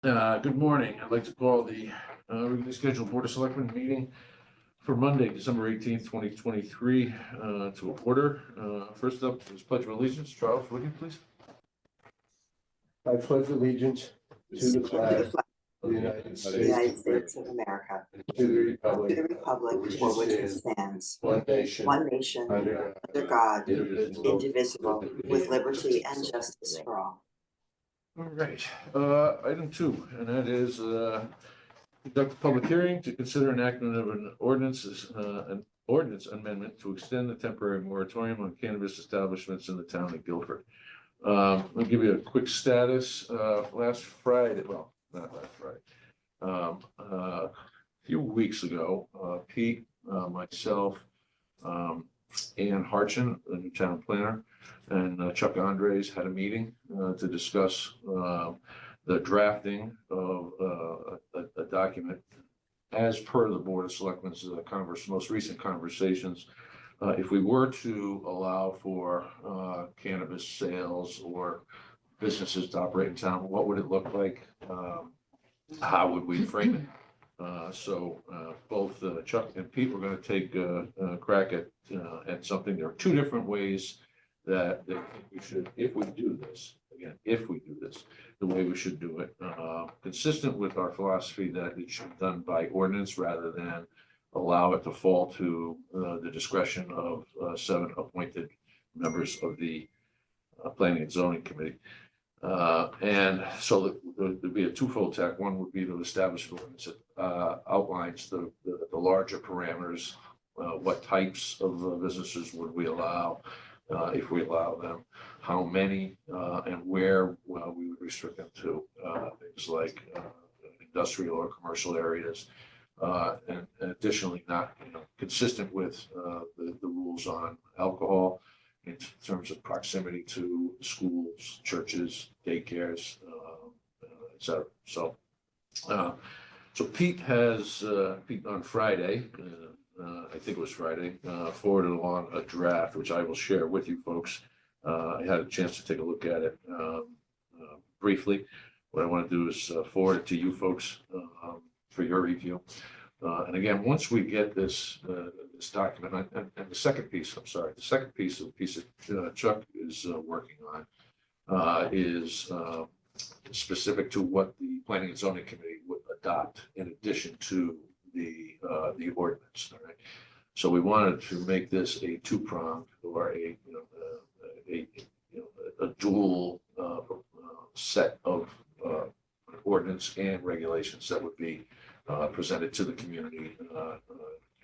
Good morning. I'd like to call the regularly scheduled Board of Selectmen meeting for Monday, December 18th, 2023, to order. First up is Pledge of Allegiance. Charles, would you please? I pledge allegiance to the flag of the United States of America, to the republic for which it stands, one nation, one nation, under under God, indivisible, indivisible, with liberty and justice for all. All right. Item 2, and that is conduct a public hearing to consider enactment of an ordinance amendment to extend the temporary moratorium on cannabis establishments in the town of Guilford. I'll give you a quick status. Last Friday, well, not last Friday, a few weeks ago, Pete, myself, Ann Harchin, the new town planner, and Chuck Andres had a meeting to discuss the drafting of a document as per the Board of Selectmen's most recent conversations. If we were to allow for cannabis sales or businesses to operate in town, what would it look like? How would we frame it? So both Chuck and Pete were going to take a crack at something. There are two different ways that they think we should, if we do this, again, if we do this, the way we should do it, consistent with our philosophy that it should be done by ordinance rather than allow it to fall to the discretion of 7 appointed members of the Planning and Zoning Committee. And so there'd be a twofold tack. One would be to establish an ordinance that outlines the larger parameters. What types of businesses would we allow, if we allow them, how many, and where we would restrict them to, things like industrial or commercial areas. And additionally, not consistent with the rules on alcohol in terms of proximity to schools, churches, daycares, et cetera. So Pete on Friday, I think it was Friday, forwarded along a draft, which I will share with you folks. I had a chance to take a look at it briefly. What I want to do is forward it to you folks for your review. And again, once we get this document, and the second piece of the piece that Chuck is working on is specific to what the Planning and Zoning Committee would adopt in addition to the ordinance. All right. So we wanted to make this a two-pronged or a dual set of ordinance and regulations that would be presented to the community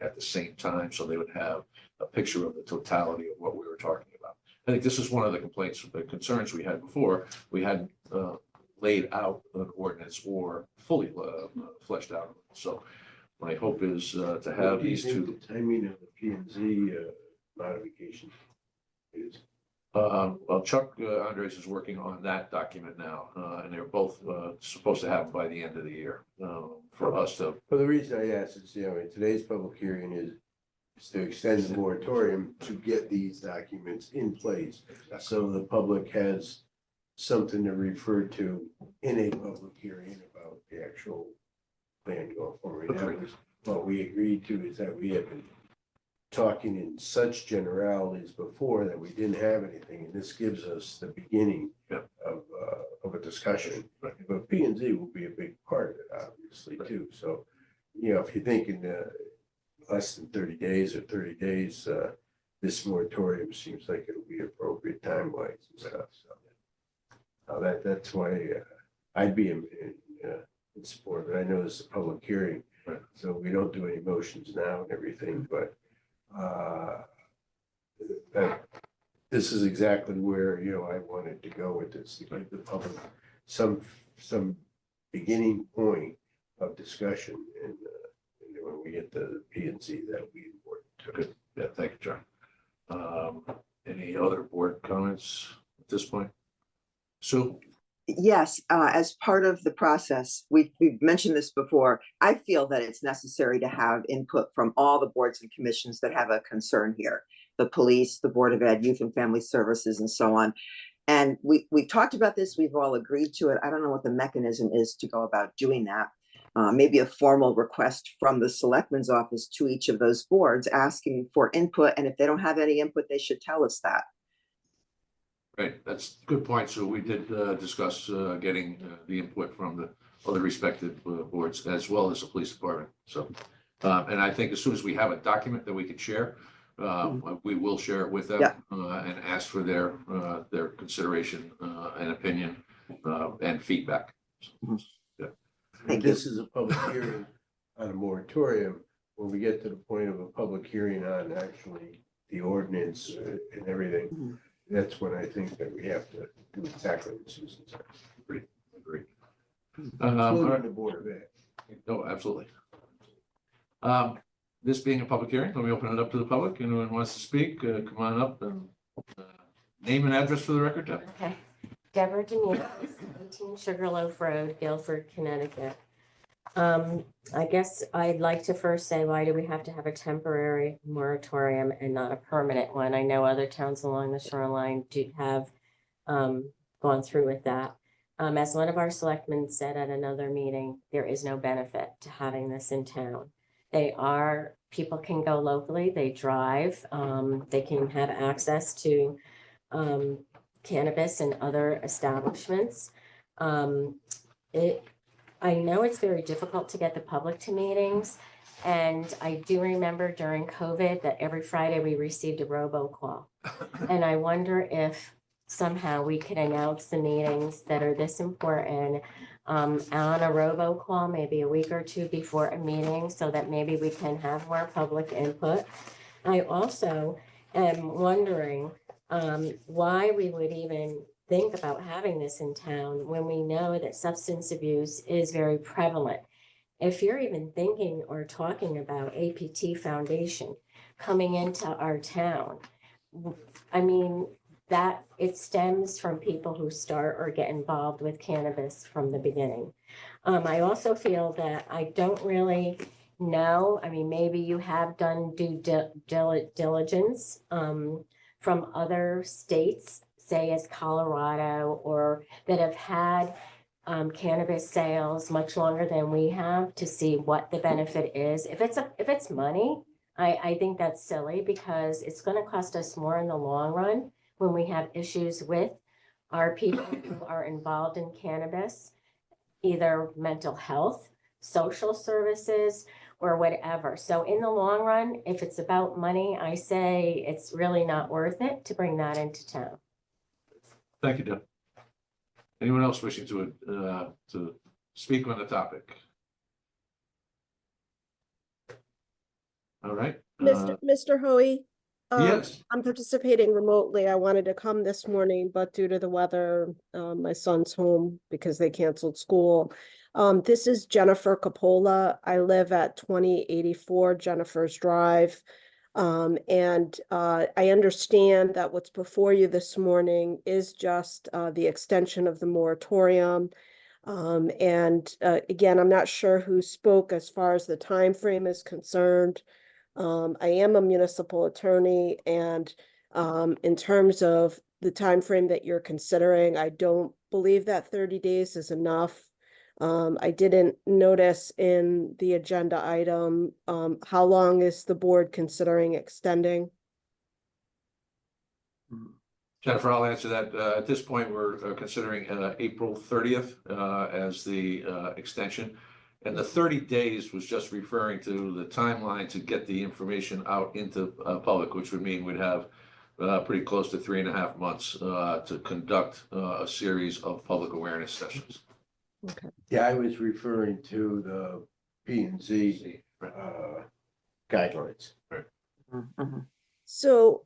at the same time, so they would have a picture of the totality of what we were talking about. I think this is one of the complaints, the concerns we had before. We hadn't laid out an ordinance or fully fleshed out. So my hope is to have these two. The timing of the P&Z modification is. Well, Chuck Andres is working on that document now, and they're both supposed to happen by the end of the year for us to. Well, the reason I asked is, today's public hearing is to extend the moratorium to get these documents in place. Exactly. So the public has something to refer to in a public hearing about the actual plan going forward. That was what we agreed to, is that we had been talking in such generalities before that we didn't have anything, and this gives us the beginning of a discussion. Right. But P&Z will be a big part of it, obviously, right, too. So, if you think in less than 30 days or 30 days, this moratorium seems like it'll be appropriate time-wise and stuff. So that's why I'd be in support. But I know this is a public hearing, right, so we don't do any motions now and everything, but this is exactly where I wanted to go with this, to give the public some beginning point of discussion, and when we get the P&Z, that'll be important too. Good. Yeah, thank you, John. Any other board comments at this point? Sue? Yes, as part of the process, we've mentioned this before. I feel that it's necessary to have input from all the boards and commissions that have a concern here: the police, the Board of Ed, Youth and Family Services, and so on. And we talked about this, we've all agreed to it. I don't know what the mechanism is to go about doing that. Maybe a formal request from the selectman's office to each of those boards asking for input. And if they don't have any input, they should tell us that. Right, that's a good point. So we did discuss getting the input from the other respective boards as well as the police department. So, and I think as soon as we have a document that we can share, we will share it with them. Yeah. And ask for their consideration and opinion and feedback. Yeah. Thank you. This is a public hearing on a moratorium. When we get to the point of a public hearing on actually the ordinance and everything, that's when I think that we have to do exactly what Susan said. Agreed. Including the Board of Ed. No, absolutely. This being a public hearing, let me open it up to the public. Anyone wants to speak, come on up and name and address for the record, Deb. Okay. Deborah Demetrius, 18 Sugarloaf Road, Guilford, Connecticut. I guess I'd like to first say, why do we have to have a temporary moratorium and not a permanent one? I know other towns along the shoreline do have gone through with that. As one of our selectmen said at another meeting, there is no benefit to having this in town. People can go locally, they drive, they can have access to cannabis and other establishments. I know it's very difficult to get the public to meetings. And I do remember during COVID that every Friday we received a robocall. And I wonder if somehow we could announce the meetings that are this important on a robocall, maybe a week or two before a meeting, so that maybe we can have more public input. I also am wondering why we would even think about having this in town when we know that substance abuse is very prevalent. If you're even thinking or talking about APT Foundation coming into our town, I mean, that it stems from people who start or get involved with cannabis from the beginning. I also feel that I don't really know, I mean, maybe you have done due diligence from other states, say as Colorado, or that have had cannabis sales much longer than we have, to see what the benefit is. If it's money, I think that's silly, because it's going to cost us more in the long run when we have issues with our people who are involved in cannabis, either mental health, social services, or whatever. So in the long run, if it's about money, I say it's really not worth it to bring that into town. Thank you, Deb. Anyone else wishing to speak on the topic? All right. Mr. Hoey. Yes. I'm participating remotely. I wanted to come this morning, but due to the weather, my son's home because they canceled school. This is Jennifer Capola. I live at 2084 Jennifer's Drive. And I understand that what's before you this morning is just the extension of the moratorium. Again, I'm not sure who spoke as far as the time frame is concerned. I am a municipal attorney, and in terms of the time frame that you're considering, I don't believe that 30 days is enough. I didn't notice in the agenda item, how long is the board considering extending? Jennifer, I'll answer that. At this point, we're considering April 30th as the extension. And the 30 days was just referring to the timeline to get the information out into public, which would mean we'd have pretty close to 3.5 months to conduct a series of public awareness sessions. Okay. Yeah, I was referring to the P and Z guidelines. So,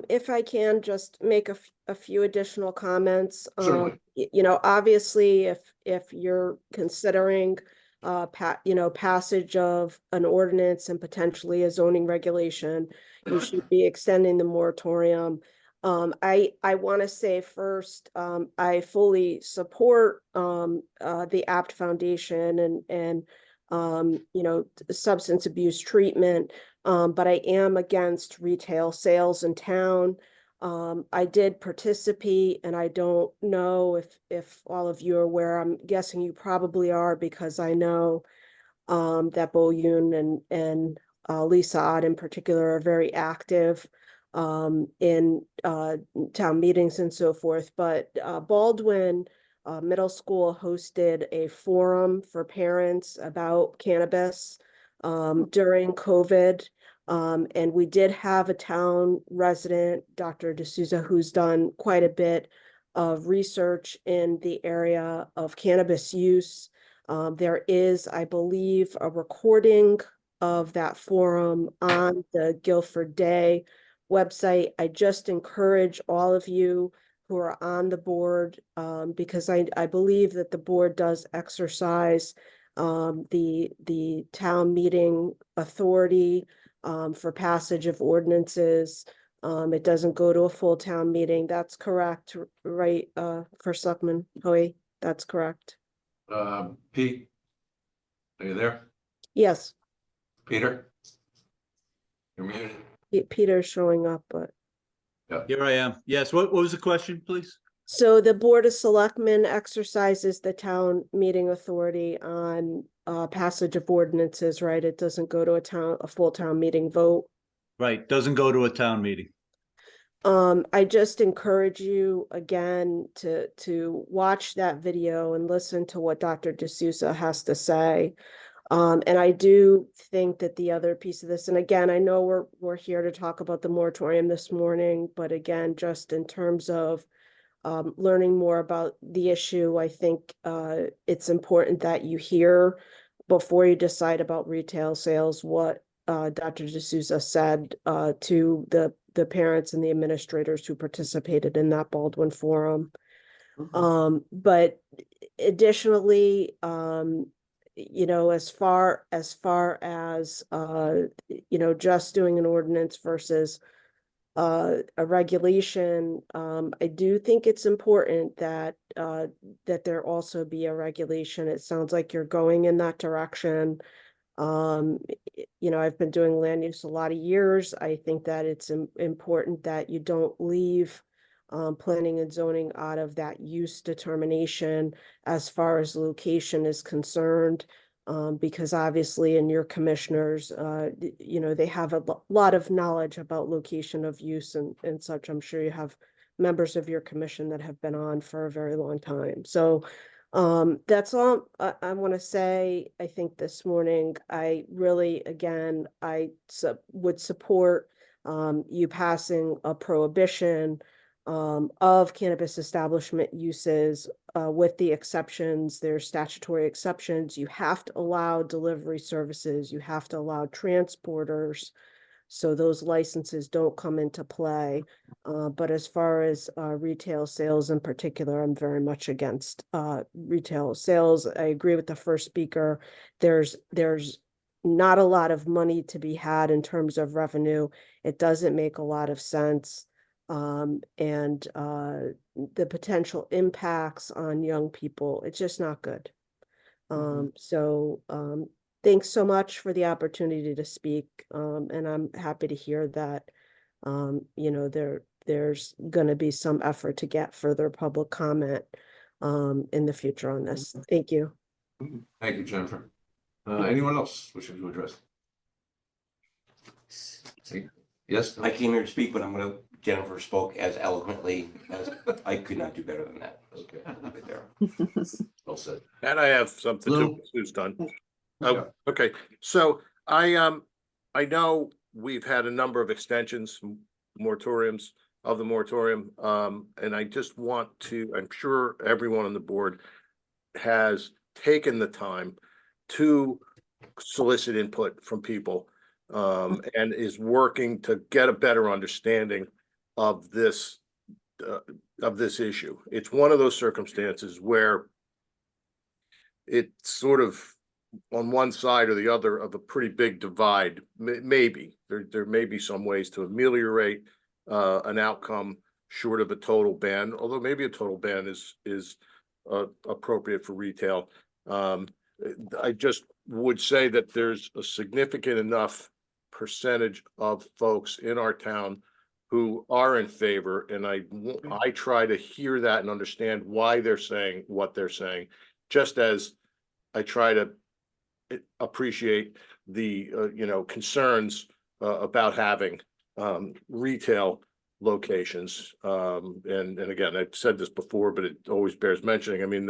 if I can just make a few additional comments. Certainly. You know, obviously, if you're considering passage of an ordinance and potentially a zoning regulation, you should be extending the moratorium. I want to say first, I fully support the APT Foundation and substance abuse treatment, but I am against retail sales in town. I did participate, and I don't know if all of you are aware. I'm guessing you probably are, because I know that Bo Yoon and Lisa Ott in particular are very active in town meetings and so forth. But Baldwin Middle School hosted a forum for parents about cannabis during COVID. And we did have a town resident, Dr. D'Souza, who's done quite a bit of research in the area of cannabis use. There is, I believe, a recording of that forum on the Guilford Day website. I just encourage all of you who are on the board, because I believe that the board does exercise the town meeting authority for passage of ordinances. It doesn't go to a full town meeting. That's correct, right, First Selectman Hoey? That's correct. Pete, are you there? Yes, Peter? You're muted. Peter's showing up, but. Here I am. Yes, what was the question, please? So the Board of Selectmen exercises the town meeting authority on passage of ordinances, right? It doesn't go to a full town meeting vote. Right, doesn't go to a town meeting. I just encourage you again to watch that video and listen to what Dr. D'Souza has to say. And I do think that the other piece of this, and again, I know we're here to talk about the moratorium this morning, but again, just in terms of learning more about the issue, I think it's important that you hear before you decide about retail sales what Dr. D'Souza said to the parents and the administrators who participated in that Baldwin forum. But additionally, you know, as far as you know, just doing an ordinance versus a regulation, I do think it's important that that there also be a regulation. It sounds like you're going in that direction. You know, I've been doing land use a lot of years. I think that it's important that you don't leave planning and zoning out of that use determination as far as location is concerned. Because obviously in your commissioners, you know, they have a lot of knowledge about location of use and such. I'm sure you have members of your commission that have been on for a very long time. So that's all I want to say. I think this morning, I really, again, would support you passing a prohibition of cannabis establishment uses with the exceptions. There's statutory exceptions. You have to allow delivery services. You have to allow transporters. So those licenses don't come into play. But as far as retail sales in particular, I'm very much against retail sales. I agree with the first speaker. There's not a lot of money to be had in terms of revenue. It doesn't make a lot of sense. And the potential impacts on young people, it's just not good. So thanks so much for the opportunity to speak. And I'm happy to hear that, you know, there's going to be some effort to get further public comment in the future on this. Thank you. Thank you, Jennifer. Anyone else wishing to address? See? Yes? I came here to speak, but Jennifer spoke as eloquently as I could not do better than that. Okay, I'll leave it there. well said. And I have something Lou? to, Sue's done. Yeah. Oh, okay, so I know we've had a number of extensions, moratoriums of the moratorium. And I just want to, I'm sure everyone on the board has taken the time to solicit input from people and is working to get a better understanding of this issue. It's one of those circumstances where it's sort of on one side or the other of a pretty big divide. Maybe there may be some ways to ameliorate an outcome short of a total ban, although maybe a total ban is appropriate for retail. I just would say that there's a significant enough percentage of folks in our town who are in favor, and I try to hear that and understand why they're saying what they're saying, just as I try to appreciate the, concerns about having retail locations. And again, I've said this before, but it always bears mentioning. I mean,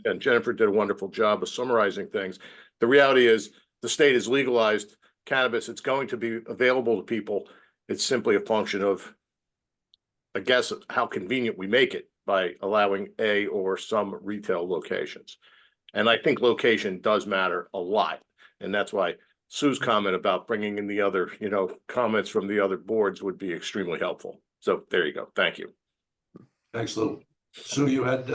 and Jennifer did a wonderful job of summarizing things. The reality is the state has legalized cannabis. It's going to be available to people. It's simply a function of, I guess, how convenient we make it by allowing a or some retail locations. And I think location does matter a lot. And that's why Sue's comment about bringing in the other, comments from the other boards would be extremely helpful. So there you go. Thank you. Thanks, Lou. Sue, you had,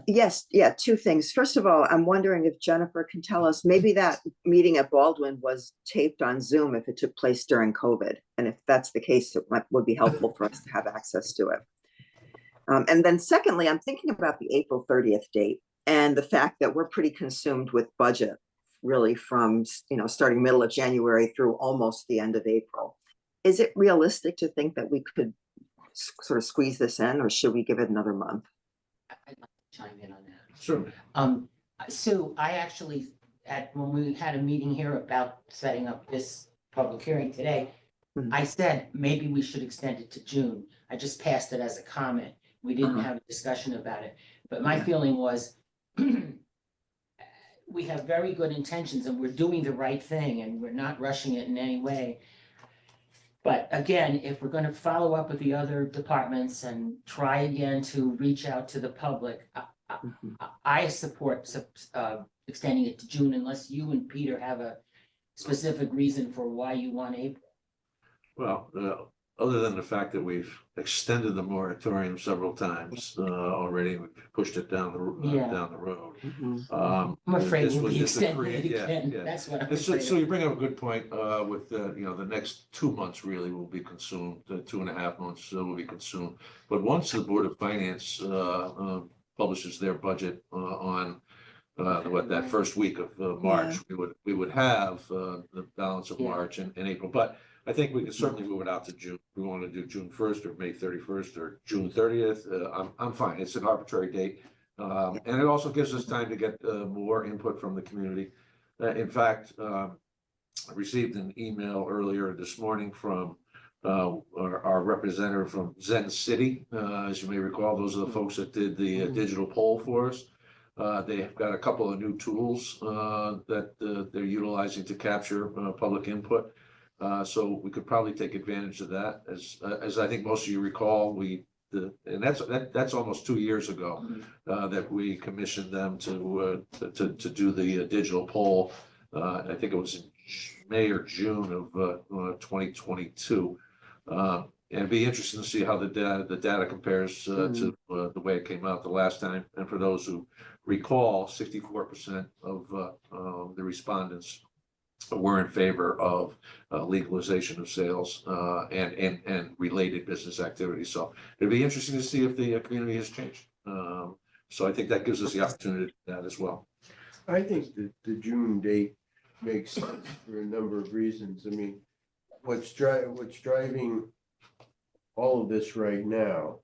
Yes, yeah, two things. First of all, I'm wondering if Jennifer can tell us, maybe that meeting at Baldwin was taped on Zoom if it took place during COVID. And if that's the case, would be helpful for us to have access to it. And then secondly, I'm thinking about the April 30th date and the fact that we're pretty consumed with budget, really from, starting middle of January through almost the end of April. Is it realistic to think that we could sort of squeeze this in, or should we give it another month? I'd like to chime in on that. certainly. Sue, I actually, when we had a meeting here about setting up this public hearing today, Mhm. I said, maybe we should extend it to June. I just passed it as a comment. We didn't have a discussion about it. But my feeling was, we have very good intentions and we're doing the right thing and we're not rushing it in any way. But again, if we're gonna follow up with the other departments and try again to reach out to the public, I support extending it to June unless you and Peter have a specific reason for why you want April. Well, other than the fact that we've extended the moratorium several times already, we've pushed it down the Yeah. road. I'm afraid This we'll was be just a extending it yeah, again. yeah. That's what I'm And so afraid you of. bring up a good point, with the next 2 months really will be consumed, 2.5 months will be consumed. But once the Board of Finance publishes their budget on that first week of March, we would have the balance of Yeah. March and April. But I think we can certainly move it out to June. We want to do June 1st or May 31st or June 30th. I'm fine. It's an arbitrary date. And it also gives us time to get more input from the community. In fact, I received an email earlier this morning from our representative from Zen City. As you may recall, those are the folks that did the digital poll for us. They have got a couple of new tools that they're utilizing to capture public input. So we could probably take advantage of that. As I think most of you recall, and that's almost 2 years ago that we commissioned them to do the digital poll. I think it was in May or June of 2022. And it'd be interesting to see how the data compares to the way it came out the last time. And for those who recall, 64% of the respondents were in favor of legalization of sales and related business activities. So it'd be interesting to see if the community has changed. So I think that gives us the opportunity to do that as well. I think that the June date makes sense for a number of reasons. I mean, what's driving all of this right now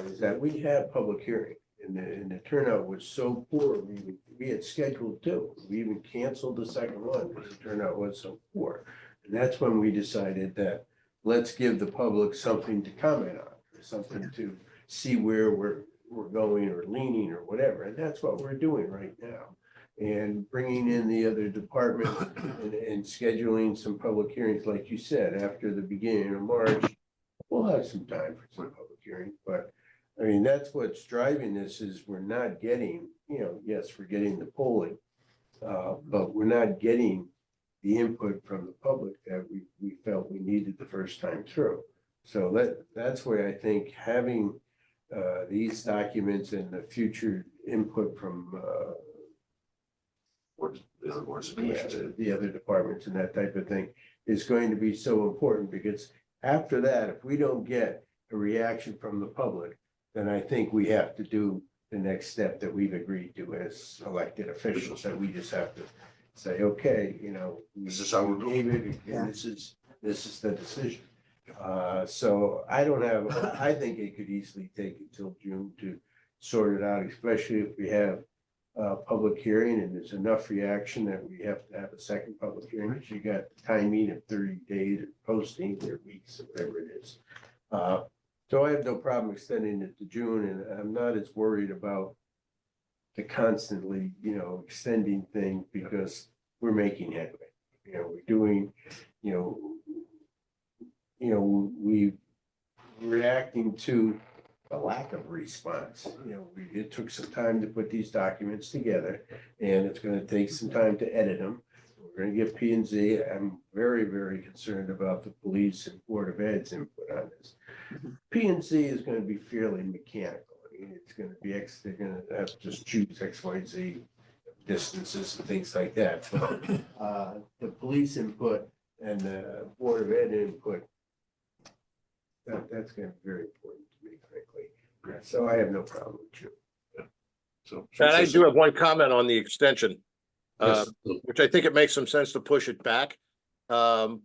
is that we had public hearing and the turnout was so poor. We had scheduled two. We even canceled the second one because the turnout was so poor. And that's when we decided that let's give the public something to comment on, something to see where we're going or leaning or whatever. And that's what we're doing right now. And bringing in the other departments and scheduling some public hearings, like you said, after the beginning of March, we'll have some time for some public hearings. But I mean, that's what's driving this is we're not getting, yes, we're getting the polling, but we're not getting the input from the public that we felt we needed the first time through. So that's where I think having these documents and the future input from the other departments and that type of thing is going to be so important, because after that, if we don't get a reaction from the public, then I think we have to do the next step that we've agreed to as elected officials, that we just have to say, okay, This is how we're gave it, Yeah. and this is the decision. So I don't have, I think it could easily take until June to sort it out, especially if we have a public hearing and there's enough reaction that we have to have a second public hearing. Because you got timing of 30 days or posting or weeks or whatever it is. So I have no problem extending it to June, and I'm not as worried about the constantly, extending thing because we're making headway. We're doing, we're reacting to a lack of response. It took some time to put these documents together, and it's going to take some time to edit them. We're going to get P and Z. I'm very, very concerned about the police and Board of Ed's input on this. P and Z is going to be fairly mechanical. I mean, it's going to be they're going to have to just choose X, Y, Z distances and things like that. But the police input and the Board of Ed input, that's going to be very important to me, frankly. So I have no problem with you. So. And I do have one comment on the extension, Yes. which I think it makes some sense to push it back. And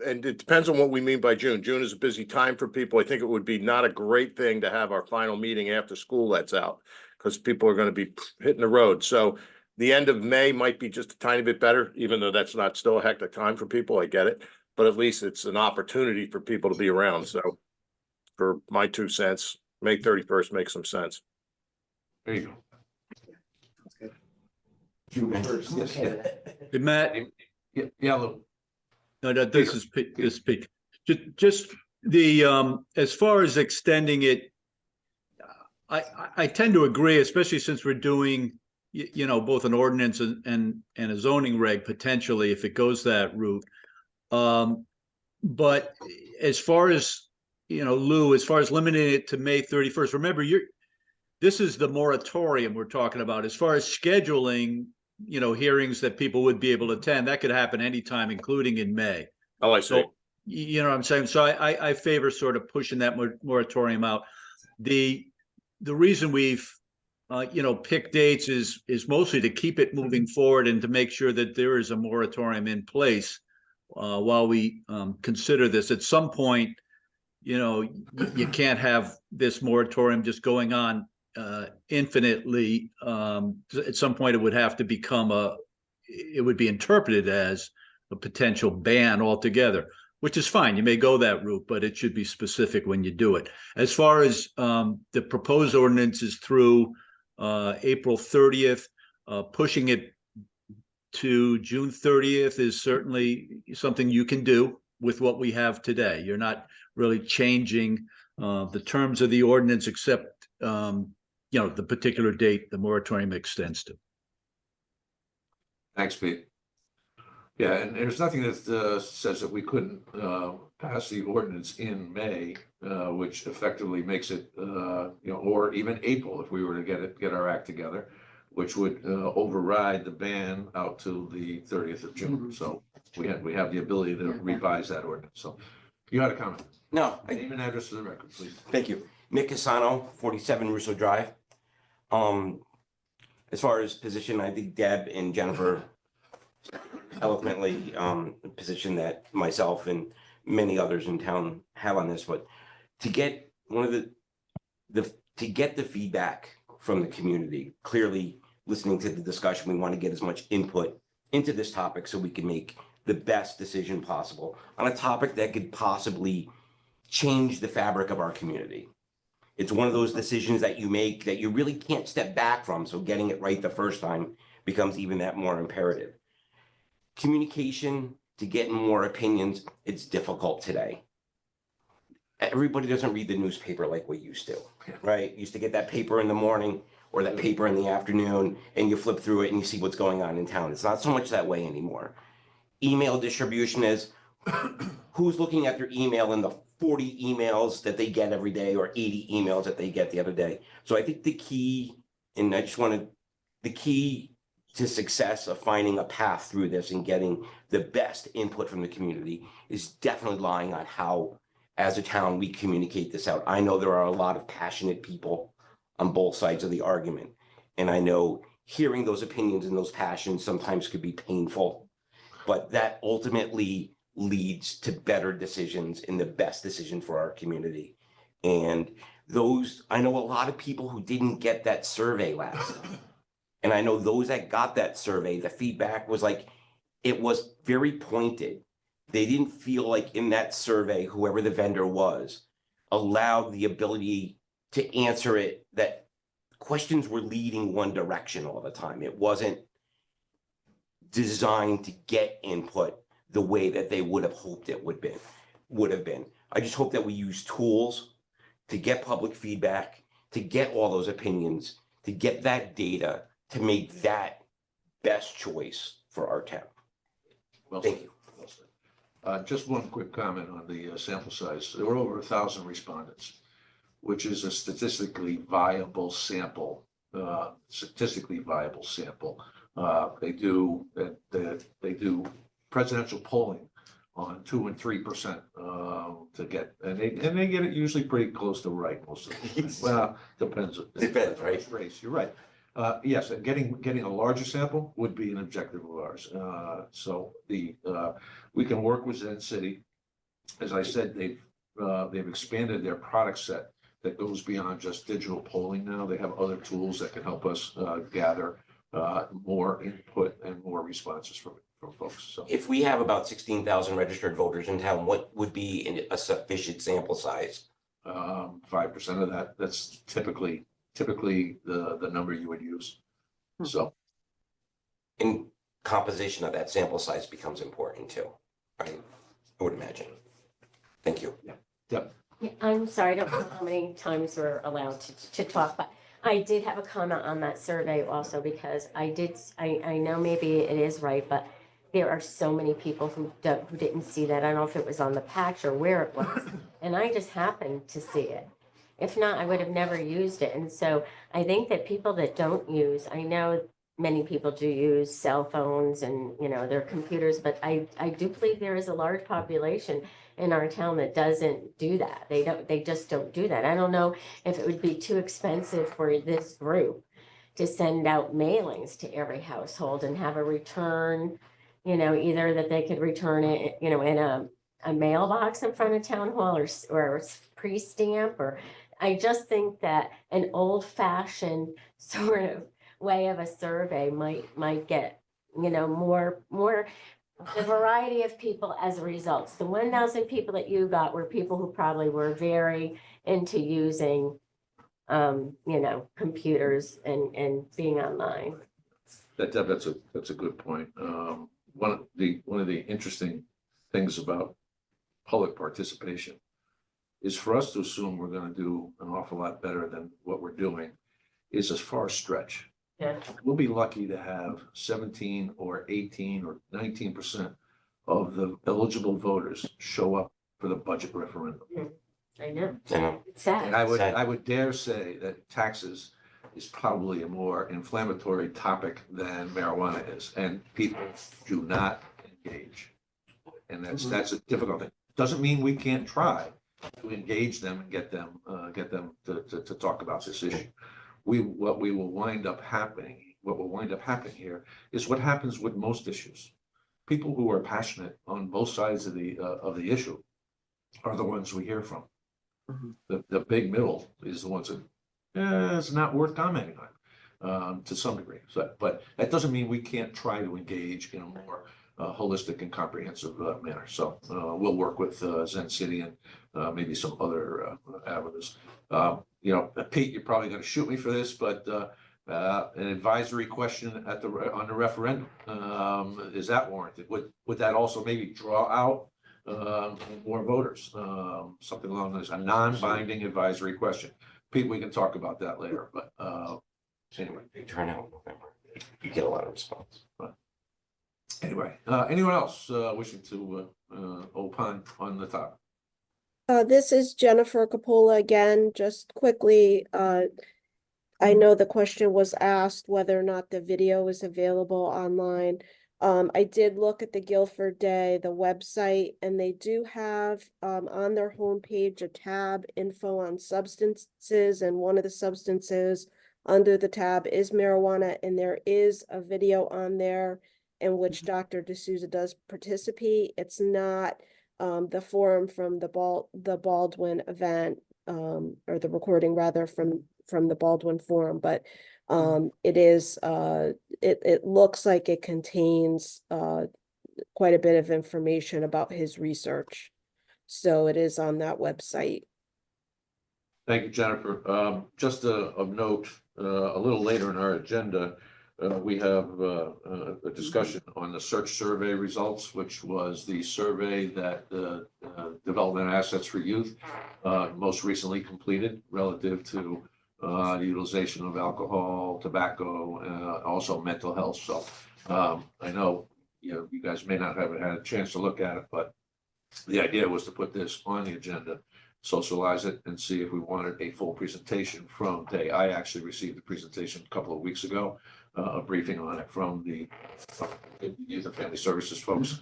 it depends on what we mean by June. June is a busy time for people. I think it would be not a great thing to have our final meeting after school lets out because people are going to be hitting the road. So the end of May might be just a tiny bit better, even though that's not still a hectic time for people. I get it. But at least it's an opportunity for people to be around. So for my 2 cents, May 31st makes some sense. There you go. June 1st. Yes. Hey, Matt, Yeah, Lou. no, this is Pete. Just the, as far as extending it, I tend to agree, especially since we're doing, both an ordinance and a zoning reg potentially if it goes that route. But as far as, Lou, as far as limiting it to May 31st, remember this is the moratorium we're talking about. As far as scheduling, hearings that people would be able to attend, that could happen anytime, including in May. Oh, I see. So, you know what I'm saying? So I favor sort of pushing that moratorium out. The reason we've, picked dates is mostly to keep it moving forward and to make sure that there is a moratorium in place while we consider this. At some point, you can't have this moratorium just going on infinitely. At some point, it would have to become it would be interpreted as a potential ban altogether, which is fine. You may go that route, but it should be specific when you do it. As far as the proposed ordinance is through April 30th, pushing it to June 30th is certainly something you can do with what we have today. You're not really changing the terms of the ordinance except the particular date the moratorium extends to. Thanks, Pete. Yeah, and there's nothing that says that we couldn't pass the ordinance in May, which effectively makes it, or even April if we were to get our act together, which would override the ban out to the 30th of June. So we have the ability to revise that ordinance. So you had a comment? No, Name and address to the record, please. thank you. Mick Casano, 47 Russo Drive. As far as position, I think Deb and Jennifer eloquently position that myself and many others in town have on this, but to get to get the feedback from the community, clearly listening to the discussion, we want to get as much input into this topic so we can make the best decision possible on a topic that could possibly change the fabric of our community. It's one of those decisions that you make that you really can't step back from. So getting it right the first time becomes even that more imperative. Communication to get more opinions, it's difficult today. Everybody doesn't read the newspaper like we used to, right? Used to get that paper in the morning or that paper in the afternoon and you flip through it and you see what's going on in town. It's not so much that way anymore. Email distribution is who's looking at their email in the 40 emails that they get every day or 80 emails that they get the other day. So I think the key to success of finding a path through this and getting the best input from the community is definitely lying on how, as a town, we communicate this out. I know there are a lot of passionate people on both sides of the argument. And I know hearing those opinions and those passions sometimes could be painful, but that ultimately leads to better decisions and the best decision for our community. And those, I know a lot of people who didn't get that survey last time. And I know those that got that survey, the feedback was like, it was very pointed. They didn't feel like in that survey, whoever the vendor was, allowed the ability to answer it, that questions were leading one direction all the time. It wasn't designed to get input the way that they would have hoped it would have been. I just hope that we use tools to get public feedback, to get all those opinions, to get that data, to make that best choice for our town. Well Thank said. you. Well said. Just one quick comment on the sample size. There were over 1,000 respondents, which is a statistically viable sample. They do presidential polling on 2% and 3% to get, and they get it usually pretty close to right most of the time. Well, depends. Depends, right? Race, you're right. Yes, getting a larger sample would be an objective of ours. So we can work with Zen City. As I said, they've expanded their product set that goes beyond just digital polling now. They have other tools that can help us gather more input and more responses from folks. So If we have about 16,000 registered voters in town, what would be a sufficient sample size? 5% of that, that's typically the number you would use. So And composition of that sample size becomes important too, right? I would imagine. Thank you. Yep. Yeah, I'm sorry, I don't know how many times we're allowed to talk, but I did have a comment on that survey also, because I know maybe it is right, but there are so many people who didn't see that. I don't know if it was on the patch or where it was, and I just happened to see it. If not, I would have never used it. And so I think that people that don't use, I know many people do use cell phones and, their computers, but I do believe there is a large population in our town that doesn't do that. They just don't do that. I don't know if it would be too expensive for this group to send out mailings to every household and have a return, either that they could return it, in a mailbox in front of town hall or pre-stamp, or I just think that an old-fashioned sort of way of a survey might get, more the variety of people as a result. The 1,000 people that you got were people who probably were very into using, computers and being online. that's a good point. One of the interesting things about public participation is for us to assume we're going to do an awful lot better than what we're doing is as far a stretch. Yeah. We'll be lucky to have 17 or 18 or 19% of the eligible voters show up for the budget referendum. I know. I know. It's sad. And I would dare say that taxes is probably a more inflammatory topic than marijuana is, and people do not engage. And that's a difficult thing. Doesn't mean we can't try to engage them and get them to talk about this issue. What will wind up happening here is what happens with most issues. People who are passionate on both sides of the issue are the ones we hear from. The big middle is the ones that it's not worth commenting on to some degree. So, but that doesn't mean we can't try to engage in a more holistic and comprehensive manner. So we'll work with Zen City and maybe some other avenues. Pete, you're probably going to shoot me for this, but an advisory question on the referendum, is that warranted? Would that also maybe draw out more voters? Something along those, a non-binding advisory question. Pete, we can talk about that later, but anyway. Big turnout in November. You get a lot of response. Anyway, anyone else wishing to opine on the topic? This is Jennifer Capola again, just quickly, I know the question was asked whether or not the video is available online. I did look at the Guilford Day, the website, and they do have on their homepage a tab, info on substances, and one of the substances under the tab is marijuana, and there is a video on there. in which Dr. D'Souza does participate. It's not the forum from the Baldwin event, or the recording rather from the Baldwin Forum, but it is it looks like it contains quite a bit of information about his research. So it is on that website. Thank you, Jennifer. Just of note, a little later in our agenda, we have a discussion on the search survey results, which was the survey that Development Assets for Youth most recently completed relative to the utilization of alcohol, tobacco, also mental health. So I know you guys may not have had a chance to look at it, but the idea was to put this on the agenda, socialize it, and see if we wanted a full presentation from Day. I actually received the presentation a couple of weeks ago, a briefing on it from the Youth and Family Services folks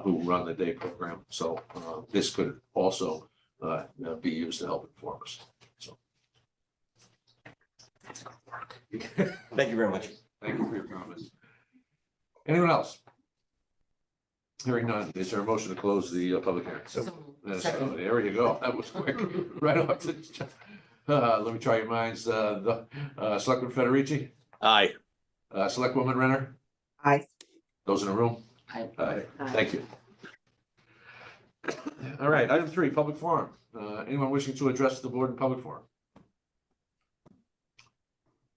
who run the Day program. So this could also be used to help inform us. So Thank you very much. thank you for your comments. Anyone else? Hearing none, is there a motion to close the public hearing? Second. There you go. That was quick. Right off the. Let me try your minds. Selectman Federici, Aye. Selectwoman Renner, Aye. those in the room? Aye. Aye. Thank you. All right, item 3, public forum. Anyone wishing to address the board in public forum?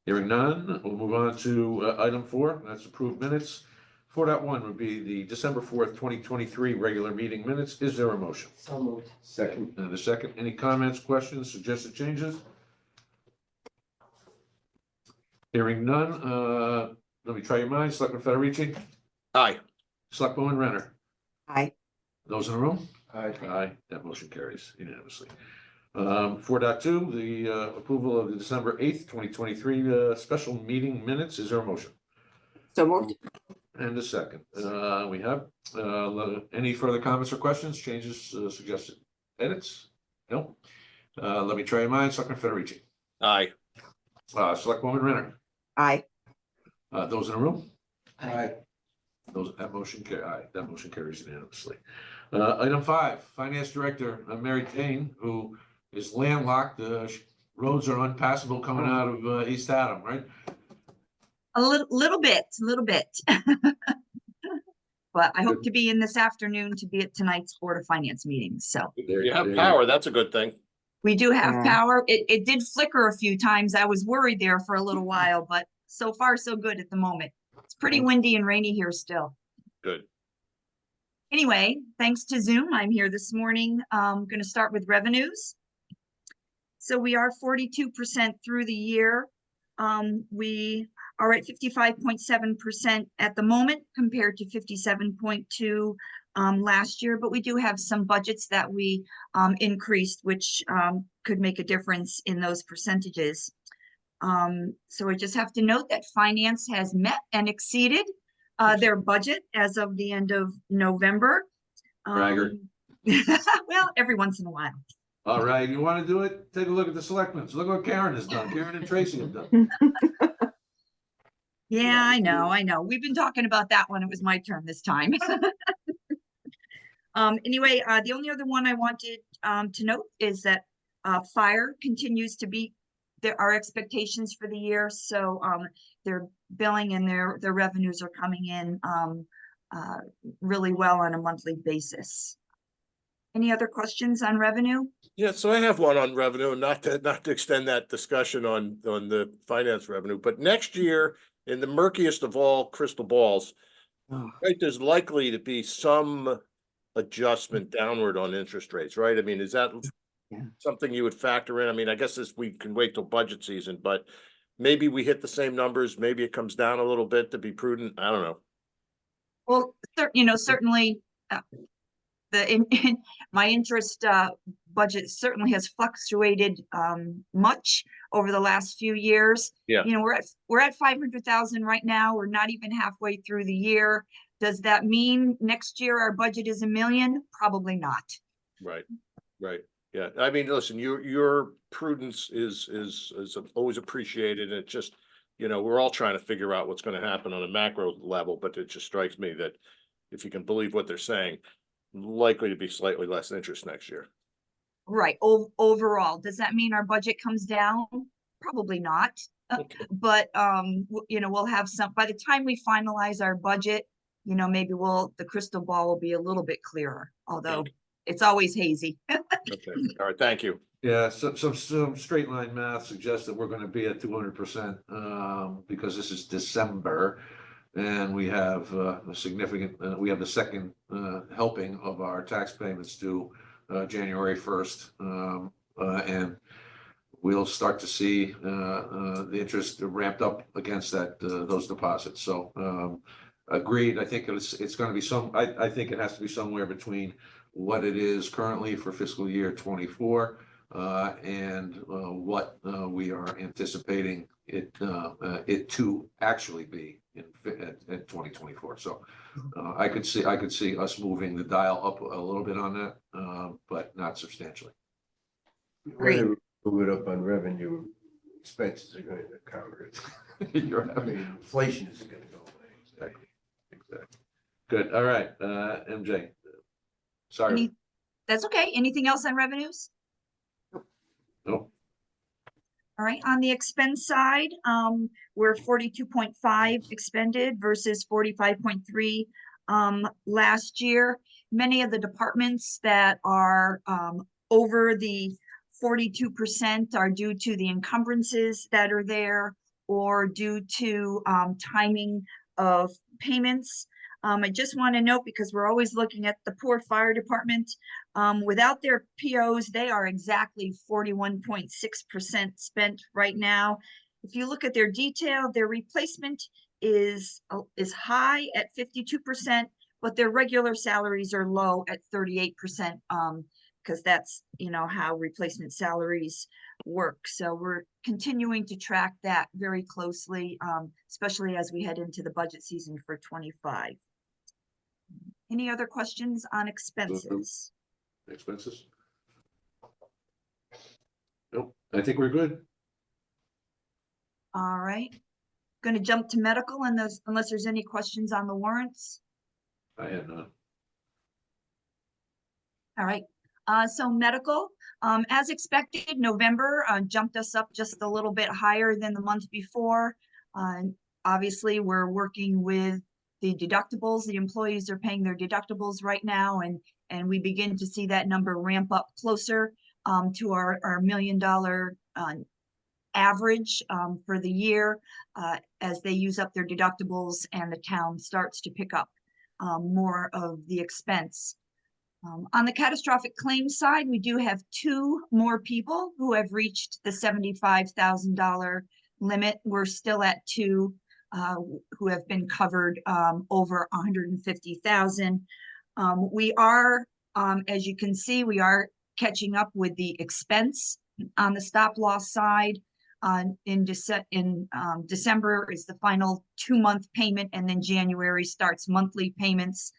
Hearing none, we'll move on to item 4, that's approved minutes. 4.1 would be the December 4th, 2023 regular meeting minutes. Is there a motion? So moved. Second. And a second. Any comments, questions, suggested changes? Hearing none, let me try your minds. Selectman Federici, Aye. Selectwoman Renner, Aye. those in the room? Aye. Aye, that motion carries unanimously. 4.2, the approval of the December 8th, 2023 special meeting minutes. Is there a motion? So moved. And a second. We have any further comments or questions, changes, suggested edits? No. Let me try your minds. Selectman Federici, Aye. Selectwoman Renner, Aye. those in the room? Aye. That motion carries unanimously. Item 5, Finance Director Mary Jane, who is landlocked. Roads are unpassable coming out of East Haddam, right? A little bit. But I hope to be in this afternoon to be at tonight's Board of Finance meeting. So You have power. That's a good thing. we do have Yeah. power. It did flicker a few times. I was worried there for a little while, but so far so good at the moment. It's pretty windy and rainy here still. Good. Anyway, thanks to Zoom, I'm here this morning. I'm going to start with revenues. So we are 42% through the year. We are at 55.7% at the moment compared to 57.2 last year, but we do have some budgets that we increased, which could make a difference in those percentages. So I just have to note that finance has met and exceeded their budget as of the end of November. Braggart. Well, every once in a while. All right, you want to do it? Take a look at the selectmen. Look what Karen has done. Karen and Tracy have done. Yeah, I know. We've been talking about that one. It was my turn this time. Anyway, the only other one I wanted to note is that fire continues to be our expectations for the year. So their billing and their revenues are coming in really well on a monthly basis. Any other questions on revenue? Yeah, so I have one on revenue, and not to extend that discussion on the finance revenue, but next year, in the murkiest of all crystal balls, right, there's likely to be some adjustment downward on interest rates, right? I mean, is that something you would factor in? I mean, I guess we can wait till budget season, but maybe we hit the same numbers, maybe it comes down a little bit to be prudent. I don't know. Well, certainly my interest budget certainly has fluctuated much over the last few years. Yeah. We're at 500,000 right now. We're not even halfway through the year. Does that mean next year our budget is $1 million? Probably not. Right. Yeah, I mean, listen, your prudence is always appreciated. It's just you know, we're all trying to figure out what's gonna happen on a macro level, but it just strikes me that if you can believe what they're saying, likely to be slightly less interest next year. Right, overall, does that mean our budget comes down? Probably not. But, you know, we'll have some, by the time we finalize our budget, you know, maybe the crystal ball will be a little bit clearer, although it's always hazy. Okay, all right, thank you. Yeah, some straight line math suggests that we're gonna be at 200%, because this is December. And we have a significant, we have the second helping of our tax payments due January 1st. And we'll start to see the interest ramped up against those deposits. So agreed, I think it's gonna be I think it has to be somewhere between what it is currently for fiscal year 24 and what we are anticipating it to actually be at 2024. So I could see us moving the dial up a little bit on that, but not substantially. Great. Move it up on revenue, expenses are going to counter it. I mean, inflation is going to go away. Exactly. Good. All right, MJ. Sorry. That's okay. Anything else on revenues? Nope. All right, on the expense side, we're 42.5 expended versus 45.3 last year. Many of the departments that are over the 42% are due to the encumbrances that are there or due to timing of payments. I just want to note, because we're always looking at the poor fire department, without their POs, they are exactly 41.6% spent right now. If you look at their detail, their replacement is high at 52%, but their regular salaries are low at 38%, because that's, you know, how replacement salaries work. So we're continuing to track that very closely, especially as we head into the budget season for 25. Any other questions on expenses? Expenses? Nope, I think we're good. All right. Going to jump to medical unless there's any questions on the warrants. I had none. All right. So medical, as expected, November jumped us up just a little bit higher than the month before. Obviously, we're working with the deductibles. The employees are paying their deductibles right now, and we begin to see that number ramp up closer to our $1 million average for the year as they use up their deductibles and the town starts to pick up more of the expense. On the catastrophic claims side, we do have 2 more people who have reached the $75,000 limit. We're still at 2 who have been covered over 150,000. We are, as you can see, we are catching up with the expense on the stop loss side. In December is the final 2-month payment, and then January starts monthly payments.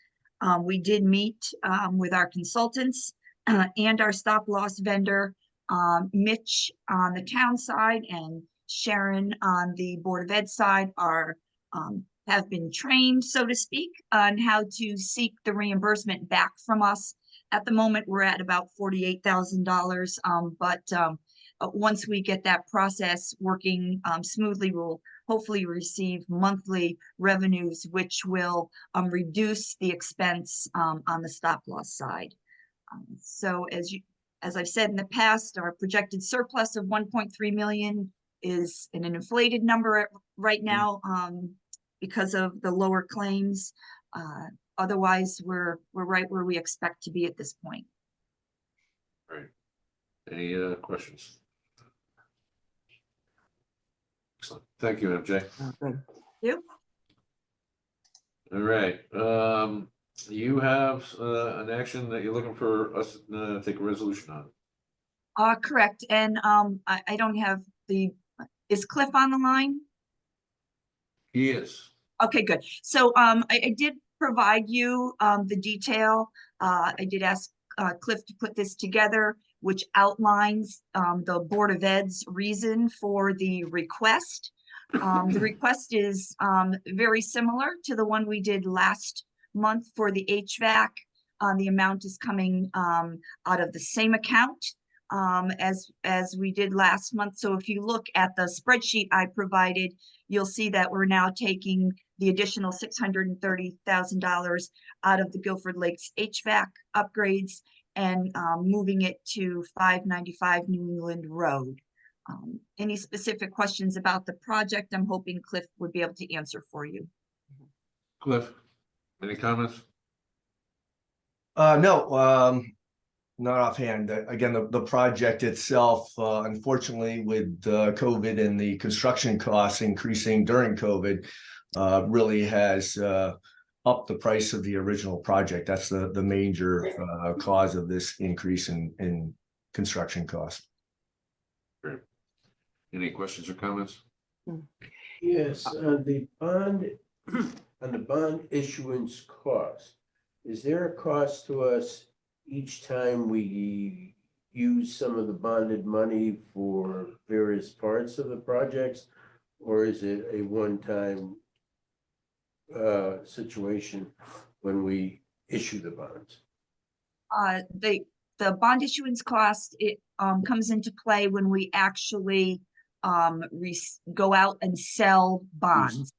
We did meet with our consultants and our stop loss vendor, Mitch on the town side and Sharon on the Board of Ed side have been trained, so to speak, on how to seek the reimbursement back from us. At the moment, we're at about $48,000, but once we get that process working smoothly, we'll hopefully receive monthly revenues, which will reduce the expense on the stop loss side. So as I've said in the past, our projected surplus of 1.3 million is an inflated number right now because of the lower claims. Otherwise, we're right where we expect to be at this point. All right. Any questions? Excellent. Thank you, MJ. Okay. You? All right. You have an action that you're looking for us to take a resolution on. Correct. And I don't have is Cliff on the line? He is. Okay, good. So I did provide you the detail. I did ask Cliff to put this together, which outlines the Board of Ed's reason for the request. The request is very similar to the one we did last month for the HVAC. The amount is coming out of the same account as we did last month. So if you look at the spreadsheet I provided, you'll see that we're now taking the additional $630,000 out of the Guilford Lakes HVAC upgrades and moving it to 595 New England Road. Any specific questions about the project? I'm hoping Cliff would be able to answer for you. Cliff, any comments? No, not offhand. Again, the project itself, unfortunately, with COVID and the construction costs increasing during COVID, really has upped the price of the original project. That's the major cause of this increase in construction costs. Great. Any questions or comments? Yes, on the bond, on the bond issuance cost, is there a cost to us each time we use some of the bonded money for various parts of the projects? Or is it a one-time situation when we issue the bonds? The bond issuance cost, it comes into play when we actually go out and sell bonds.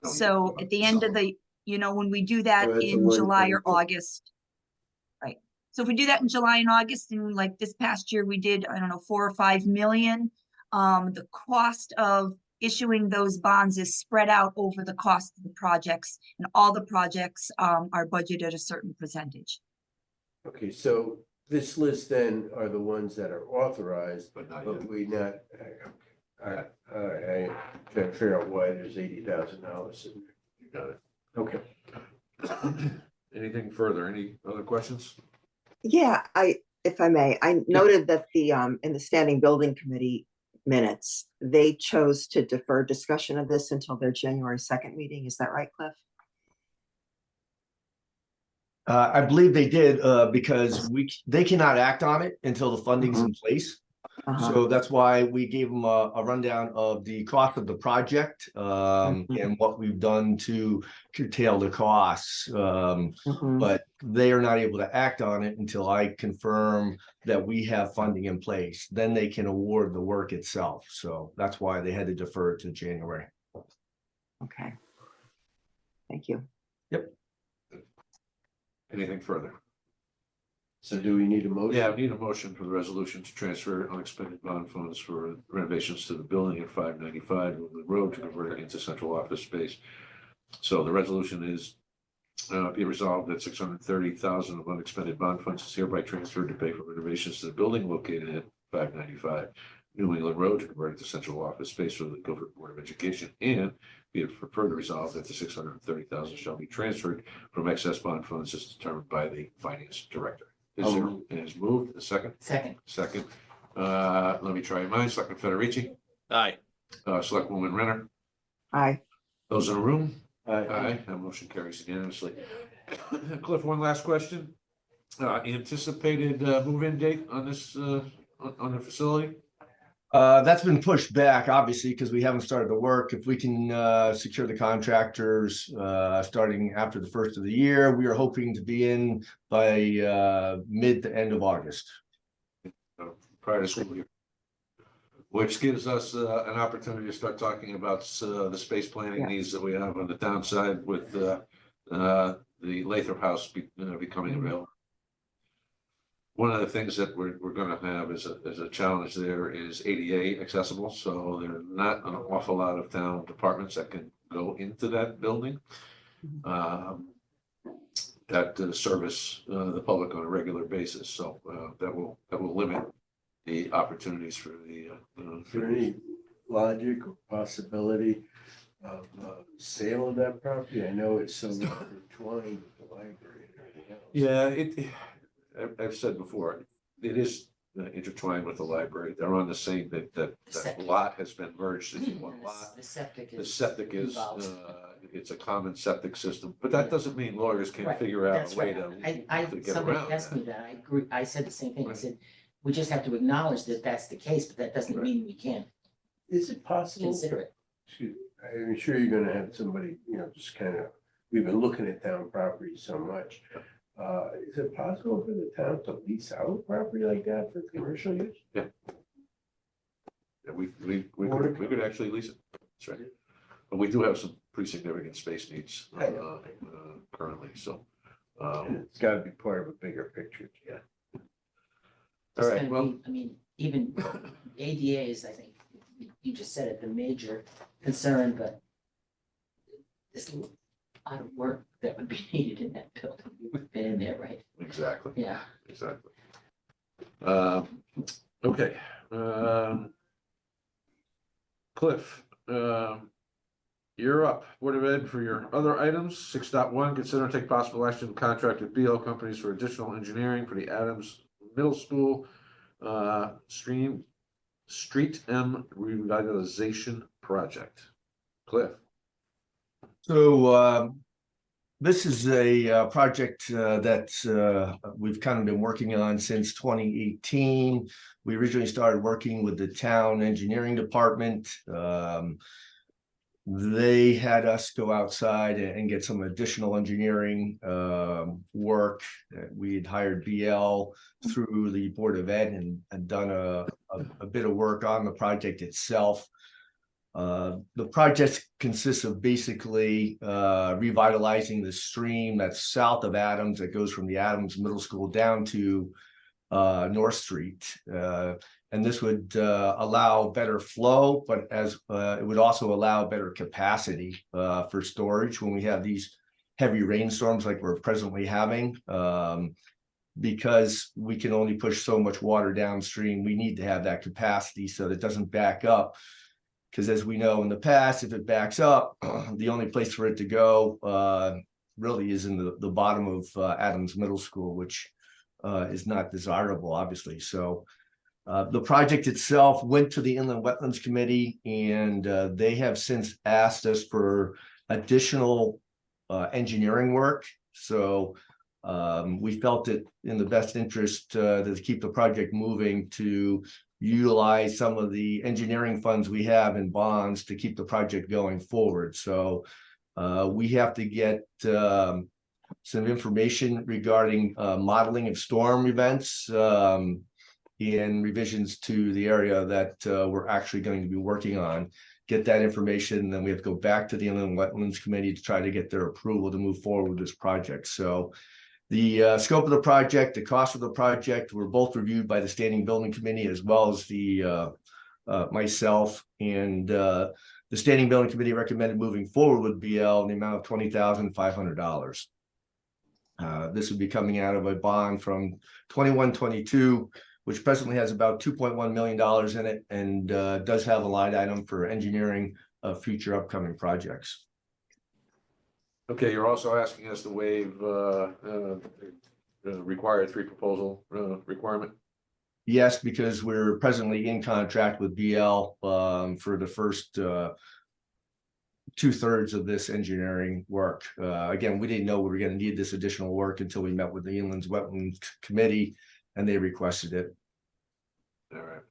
So at the end of the, when we do that So it's a in July or one-time thing. August. Right. So if we do that in July and August, and like this past year, we did, I don't know, 4 or 5 million. The cost of issuing those bonds is spread out over the cost of the projects, and all the projects are budgeted at a certain percentage. Okay, so this list then are the ones that are authorized, But not but yet. we not, I'm trying to figure out why there's $80,000 in there. You got it. Okay. Anything further? Any other questions? Yeah, if I may, I noted that in the Standing Building Committee minutes, they chose to defer discussion of this until their January 2nd meeting. Is that right, Cliff? I believe they did because they cannot act on it until the funding's in place. So that's why we gave them a rundown of the cost of the project and what we've done to curtail the costs. But they are not able to act on it until I confirm that we have funding in place. Then they can award the work itself. So that's why they had to defer it to January. Okay. Thank you. Yep. Anything further? So do we need a motion? Yeah, we need a motion for the resolution to transfer unexpended bond funds for renovations to the building at 595 Woodland Road to convert it into central office space. So the resolution is be resolved that 630,000 of unexpended bond funds is hereby transferred to pay for renovations to the building located at 595 New England Road to convert it to central office space for the Guilford Board of Education, and be it further resolved that the 630,000 shall be transferred from excess bond funds as determined by the finance director. Is there, it is moved. A second? Second. Let me try your minds. Selectman Federici, Aye. Selectwoman Renner, Aye. those in the room? Aye. Aye, that motion carries unanimously. Cliff, one last question. Anticipated move-in date on this, on the facility? That's been pushed back, obviously, because we haven't started the work. If we can secure the contractors starting after the first of the year, we are hoping to be in by mid to end of August. Prior to school year. Which gives us an opportunity to start talking about the space planning needs that we have on the downside with the Lathrop House becoming available. One of the things that we're going to have as a challenge there is ADA accessible. So there are not an awful lot of town departments that can go into that building that service the public on a regular basis. So that will limit the opportunities for the. Is there any logic or possibility of sale of that property? I know it's so intertwined with the library and everything else. Yeah, I've said before, it is intertwined with the library. They're on the same, that lot has been merged into one lot. The septic is. The septic is, involved. it's a common septic system, but that doesn't mean lawyers can't Right, figure out that's a way right. to get Somebody around asked that. me that, I agree, I said the same thing, I Right. said, we just have to acknowledge that that's the case, but that doesn't Right. mean we can't Is it possible consider it. excuse me, I'm sure you're gonna have somebody, just kind of, we've been looking at town property so much. Is it possible for the town to lease out property like that for commercial use? Yeah, we could actually lease it. That's right. But we do have some pretty significant space needs currently, so. And it's gotta be part of a bigger picture. Yeah. It's All right, gonna well, be- I mean, even ADAs, I think, you just said it, the major concern, but there's a lot of work that would be needed in that building. We've been in there, right? exactly, Yeah. exactly. Okay. Cliff, you're up. Board of Ed for your other items. 6.1, consider and take possible action to contract with BL companies for additional engineering for the Adams Middle School Street M revitalization project. Cliff. So this is a project that we've kind of been working on since 2018. We originally started working with the town engineering department. They had us go outside and get some additional engineering work. We had hired BL through the Board of Ed and done a bit of work on the project itself. The project consists of basically revitalizing the stream that's south of Adams that goes from the Adams Middle School down to North Street. And this would allow better flow, but as it would also allow better capacity for storage when we have these heavy rainstorms like we're presently having. Because we can only push so much water downstream, we need to have that capacity so that it doesn't back up. Because as we know in the past, if it backs up, the only place for it to go really is in the bottom of Adams Middle School, which is not desirable, obviously. So the project itself went to the Inland Wetlands Committee, and they have since asked us for additional engineering work. So we felt it in the best interest to keep the project moving to utilize some of the engineering funds we have in bonds to keep the project going forward. So we have to get some information regarding modeling of storm events and revisions to the area that we're actually going to be working on. Get that information, and then we have to go back to the Inland Wetlands Committee to try to get their approval to move forward with this project. So the scope of the project, the cost of the project were both reviewed by the Standing Building Committee as well as the myself, and the Standing Building Committee recommended moving forward with BL in the amount of $20,500. This would be coming out of a bond from 21-22, which presently has about $2.1 million in it, and does have a line item for engineering of future upcoming projects. Okay, you're also asking us to waive required 3 proposal requirement. Yes, because we're presently in contract with BL for the first 2/3 of this engineering work. Again, we didn't know we were going to need this additional work until we met with the Inland Wetlands Committee, and they requested it. All right.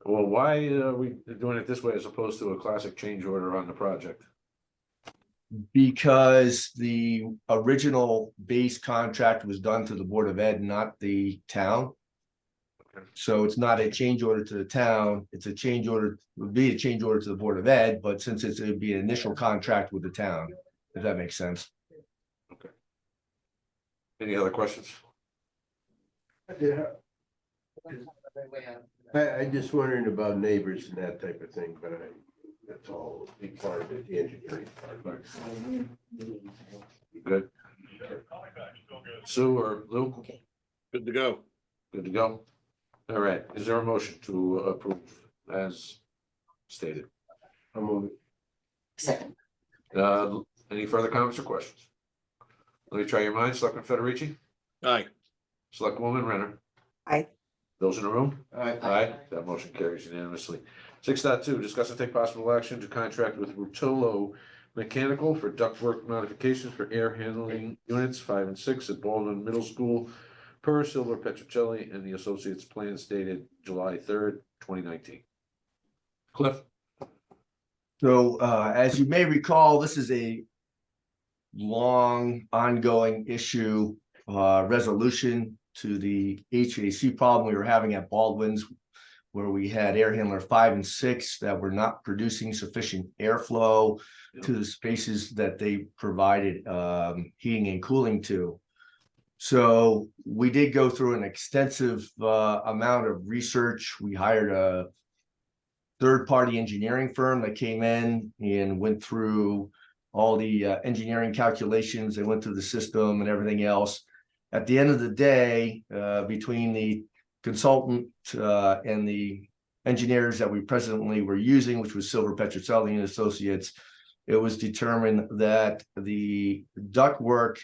Well, why are we doing it this way as opposed to a classic change order on the project? Because the original base contract was done to the Board of Ed, not the town. Okay. So it's not a change order to the town, it's a change order, would be a change order to the Board of Ed, but since it would be an initial contract with the town, if that makes sense. Okay. Any other questions? Yeah. I just wondering about neighbors and that type of thing, but that's all a big part of it, the engineering part. Good. Sue or Lou? Good to go. Good to go. All right, is there a motion to approve as stated? I'm moving. Second. Any further comments or questions? Let me try your minds. Selectman Federici? Aye. Selectwoman Renner? Aye. Those in the room? Aye. Aye, that motion carries unanimously. 6.2, discuss and take possible action to contract with Rutolo Mechanical for ductwork modifications for air handling units 5 and 6 at Baldwin Middle School per Silver Petrocelli and the Associates plan stated July 3rd, 2019. Cliff? So as you may recall, this is a long ongoing issue, resolution to the HVAC problem we were having at Baldwin's, where we had air handler 5 and 6 that were not producing sufficient airflow to the spaces that they provided heating and cooling to. So we did go through an extensive amount of research. We hired a third-party engineering firm that came in and went through all the engineering calculations. They went through the system and everything else. At the end of the day, between the consultant and the engineers that we presently were using, which was Silver Petrocelli and Associates, it was determined that the ductwork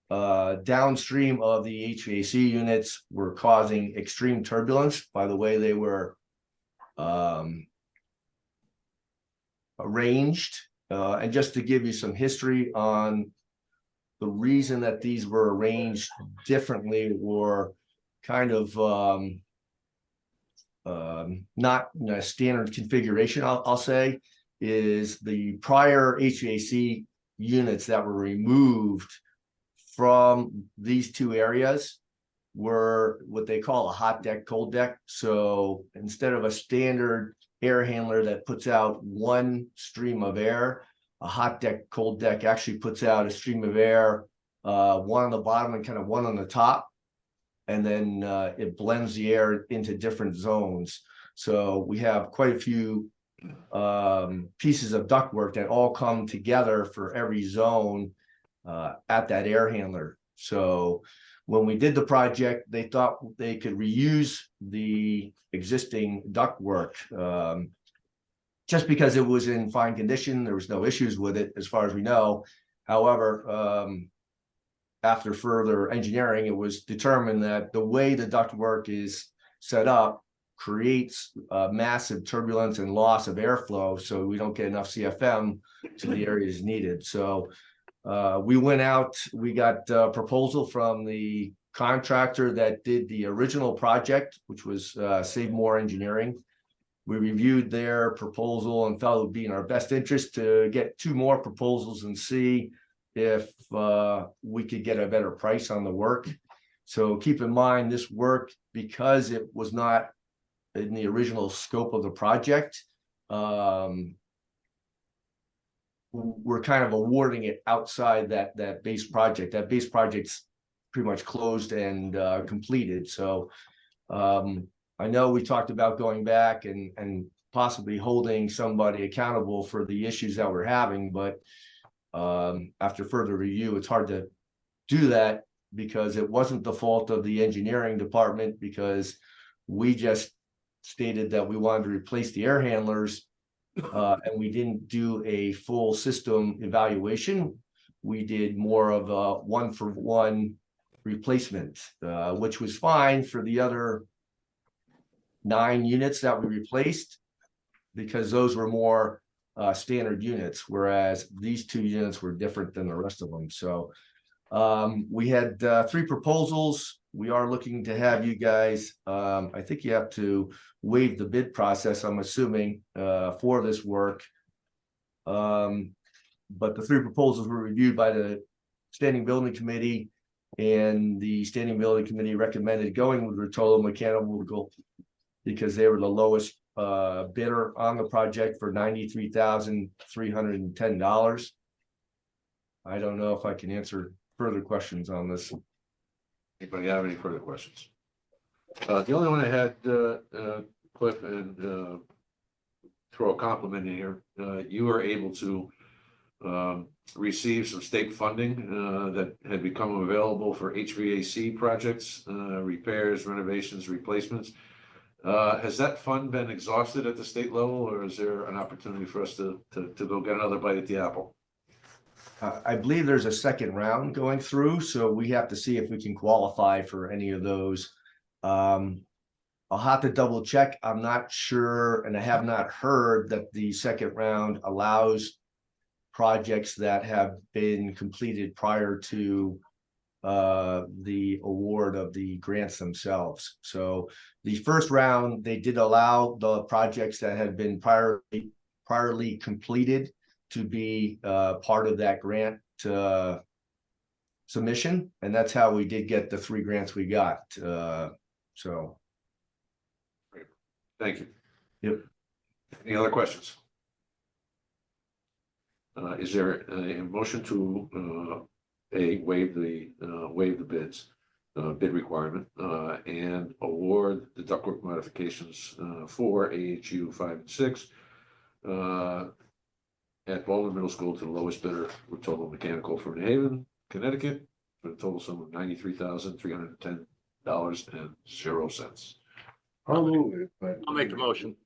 downstream of the HVAC units were causing extreme turbulence by the way they were arranged. And just to give you some history on the reason that these were arranged differently or kind of not a standard configuration, I'll say, is the prior HVAC units that were removed from these two areas were what they call a hot deck, cold deck. So instead of a standard air handler that puts out one stream of air, a hot deck, cold deck actually puts out a stream of air, one on the bottom and kind of one on the top. And then it blends the air into different zones. So we have quite a few pieces of ductwork that all come together for every zone at that air handler. So when we did the project, they thought they could reuse the existing ductwork just because it was in fine condition. There was no issues with it as far as we know. However, after further engineering, it was determined that the way the ductwork is set up creates massive turbulence and loss of airflow, so we don't get enough CFM to the areas needed. So we went out, we got a proposal from the contractor that did the original project, which was Save More Engineering. We reviewed their proposal and felt it would be in our best interest to get 2 more proposals and see if we could get a better price on the work. So keep in mind, this work, because it was not in the original scope of the project, we're kind of awarding it outside that base project. That base project's pretty much closed and completed. So I know we talked about going back and possibly holding somebody accountable for the issues that we're having, but after further review, it's hard to do that because it wasn't the fault of the engineering department, because we just stated that we wanted to replace the air handlers and we didn't do a full system evaluation. We did more of a 1-for-1 replacement, which was fine for the other 9 units that we replaced, because those were more standard units, whereas these 2 units were different than the rest of them. So we had 3 proposals. We are looking to have you guys, I think you have to waive the bid process, I'm assuming, for this work. But the 3 proposals were reviewed by the Standing Building Committee, and the Standing Building Committee recommended going with Rotolo Mechanical because they were the lowest bidder on the project for $93,310. I don't know if I can answer further questions on this. Anybody have any further questions? The only one I had, Cliff, and throw a compliment in here. You were able to receive some state funding that had become available for HVAC projects, repairs, renovations, replacements. Has that fund been exhausted at the state level, or is there an opportunity for us to go get another bite at the apple? I believe there's a second round going through, so we have to see if we can qualify for any of those. I'll have to double check. I'm not sure, and I have not heard that the second round allows projects that have been completed prior to the award of the grants themselves. So the first round, they did allow the projects that had been priorly completed to be part of that grant submission, and that's how we did get the 3 grants we got. So. Thank you. Yep. Any other questions? Is there a motion to waive the bid requirement and award the ductwork modifications for AHU 5 and 6 at Baldwin Middle School to the lowest bidder with Total Mechanical from New Haven, Connecticut, for a total sum of $93,310.00. I'll move it, but. I'll make the motion.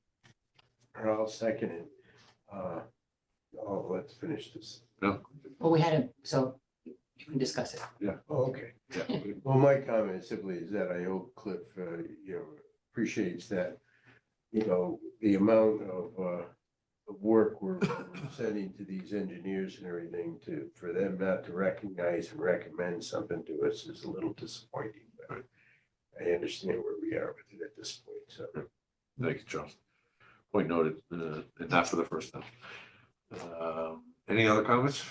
I'll second it. Let's finish this. No? Well, we had it, so you can discuss it. Okay. Yeah. Well, my comment simply is that I hope Cliff, appreciates that, the amount of work we're sending to these engineers and everything for them not to recognize and recommend something to us is a little disappointing. But I understand where we are with it at this point, so. Thank you, Charles. Point noted, and not for the first time. Any other comments?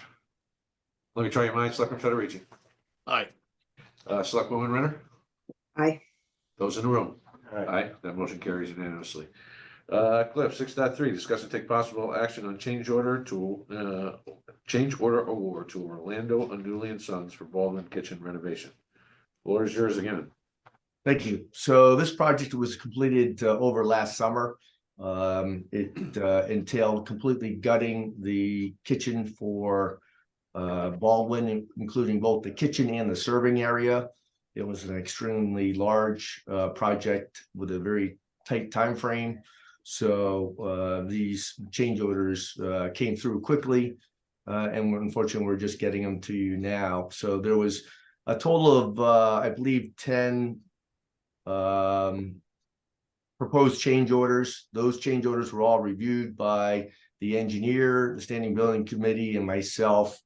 Let me try your minds, Selectman Federici. Aye. Selectwoman Renner? Aye. Those in the room? All right. Aye, that motion carries unanimously. Cliff, 6.3, discuss and take possible action on change order award to Orlando Unduly and Sons for Baldwin Kitchen renovation. Floor is yours again. Thank you. So this project was completed over last summer. It entailed completely gutting the kitchen for Baldwin, including both the kitchen and the serving area. It was an extremely large project with a very tight time frame. So these change orders came through quickly, and unfortunately, we're just getting them to you now. So there was a total of, I believe, 10 proposed change orders. Those change orders were all reviewed by the engineer, the standing building committee, and myself.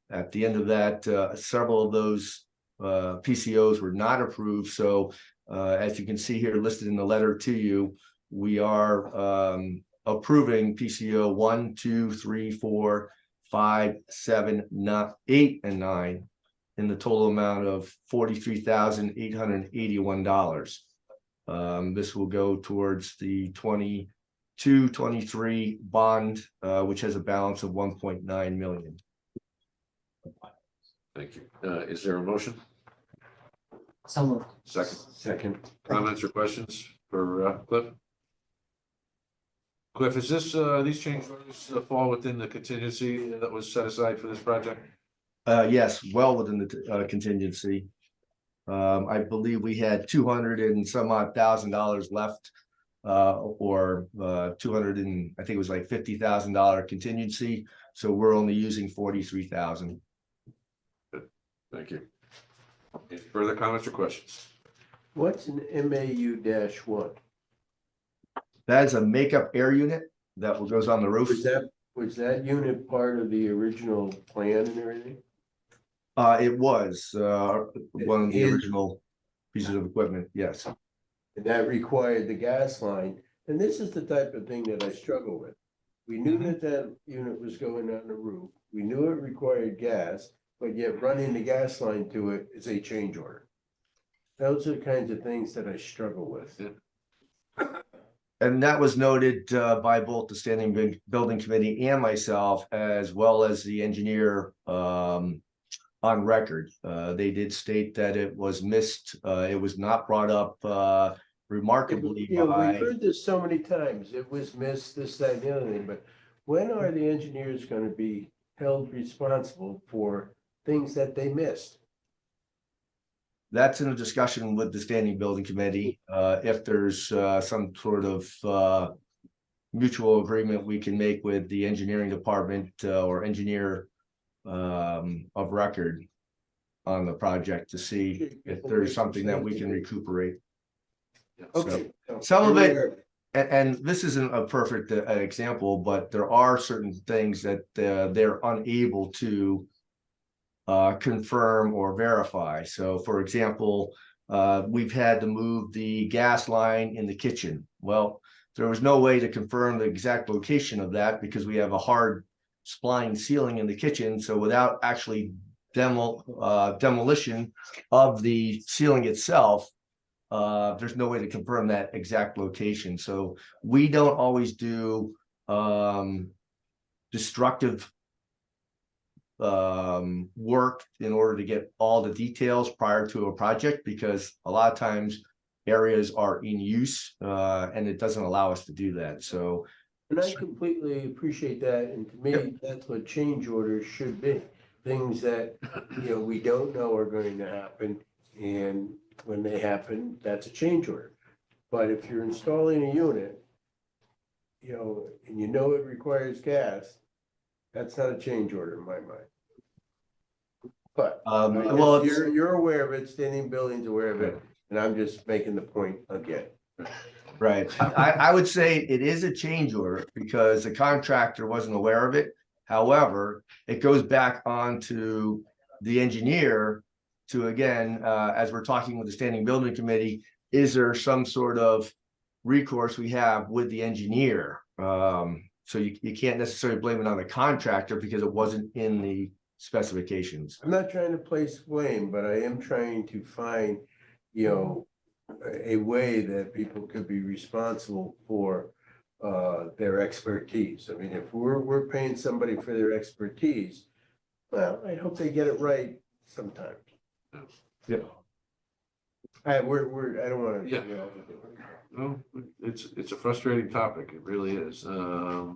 At the end of that, several of those PCOs were not approved. So as you can see here listed in the letter to you, we are approving PCO 1, 2, 3, 4, 5, 7, 8, and 9 in the total amount of $43,881. This will go towards the 22-23 bond, which has a balance of 1.9 million. Thank you. Is there a motion? So moved. Second. Comments or questions for Cliff? Cliff, is this these change orders fall within the contingency that was set aside for this project? Yes, well within the contingency. I believe we had 200 and some odd $1,000 left, or 200 and I think it was like $50,000 contingency. So we're only using 43,000. Thank you. Any further comments or questions? What's an MAU-1? That is a makeup air unit that goes on the roof. Was that unit part of the original plan and everything? It was one of the And- original pieces of equipment. Yes. And that required the gas line, and this is the type of thing that I struggle with. We knew that unit was going on the roof, we knew it required gas, but yet running the gas line to it is a change order. Those are the kinds of things that I struggle with. And that was noted by both the standing building committee and myself, as well as the engineer on record. They did state that it was missed. It was not brought up remarkably We've by. heard this so many times. It was missed, this, that, and the other thing, but when are the engineers going to be held responsible for things that they missed? That's in a discussion with the standing building committee. If there's some sort of mutual agreement we can make with the engineering department or engineer of record on the project to see if there's something that we can recuperate. Okay. Some of it, and this isn't a perfect example, but there are certain things that they're unable to confirm or verify. So for example, we've had to move the gas line in the kitchen. Well, There was no way to confirm the exact location of that because we have a hard spline ceiling in the kitchen. So without actually demolition of the ceiling itself, there's no way to confirm that exact location. So we don't always do destructive work in order to get all the details prior to a project, because a lot of times areas are in use and it doesn't allow us to do that. So And I completely appreciate that, and to me, that's what change orders should be. Things that, we don't know are going to happen, and when they happen, that's a change order. But if you're installing a unit, and it requires gas, that's not a change order in my mind. But well, you're aware of it, Standing Building's aware of it, and I'm just making the point again. right. I would say it is a change order because the contractor wasn't aware of it. However, it goes back onto the engineer to, again, as we're talking with the Standing Building Committee, is there some sort of recourse we have with the engineer? So you can't necessarily blame it on the contractor because it wasn't in the specifications. I'm not trying to place blame, but I am trying to find, a way that people could be responsible for their expertise. I mean, if we're paying somebody for their expertise, well, I hope they get it right sometimes. Yeah. I don't want to. Yeah. No, it's a frustrating topic. It really is. But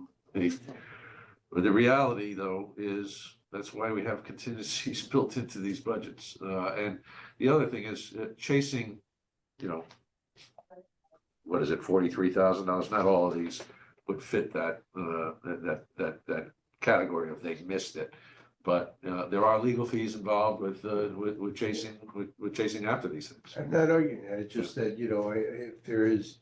the reality, though, is that's why we have contingencies built into these budgets. And the other thing is chasing, what is it, $43,000? Not all of these would fit that category if they missed it. But there are legal fees involved with chasing after these things. I'm not arguing that. It's just that, if there is,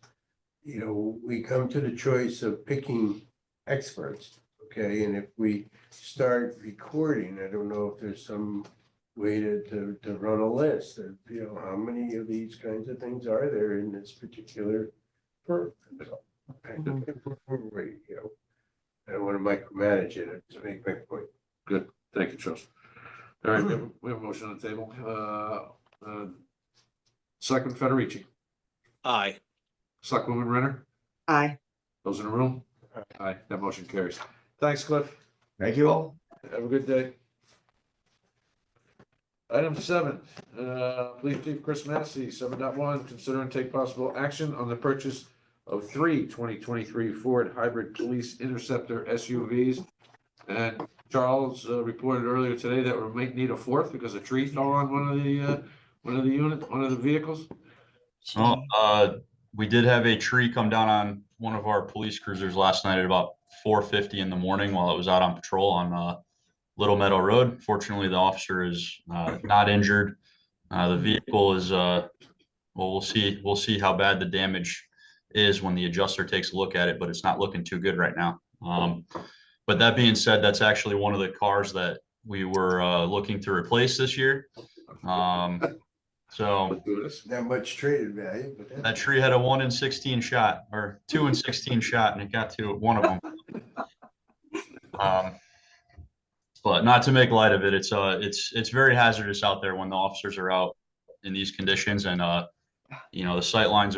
we come to the choice of picking experts, okay? And if we start recording, I don't know if there's some way to run a list of, how many of these kinds of things are there in this particular firm? I don't want to micromanage it. I just make my point. Good. Thank you, Charles. All right, we have a motion on the table. Selectman Federici, Aye. Selectwoman Renner, Aye. those in the room? Aye, that motion carries. Thanks, Cliff. Thank you all. Have a good day. Item 7, Police Chief Chris Massey, 7.1, consider and take possible action on the purchase of 3 2023 Ford Hybrid Police Interceptor SUVs. And Charles reported earlier today that we might need a fourth because a tree fell on one of the vehicles. Well, we did have a tree come down on one of our police cruisers last night at about 4:50 in the morning while it was out on patrol on Little Meadow Road. Fortunately, the officer is not injured. The vehicle is well, we'll see how bad the damage is when the adjuster takes a look at it, but it's not looking too good right now. But that being said, that's actually one of the cars that we were looking to replace this year. So Not much traded value, but that tree had a 1 in 16 shot, or 2 in 16 shot, and it got to one of them. But not to make light of it, it's very hazardous out there when the officers are out in these conditions, and the sight lines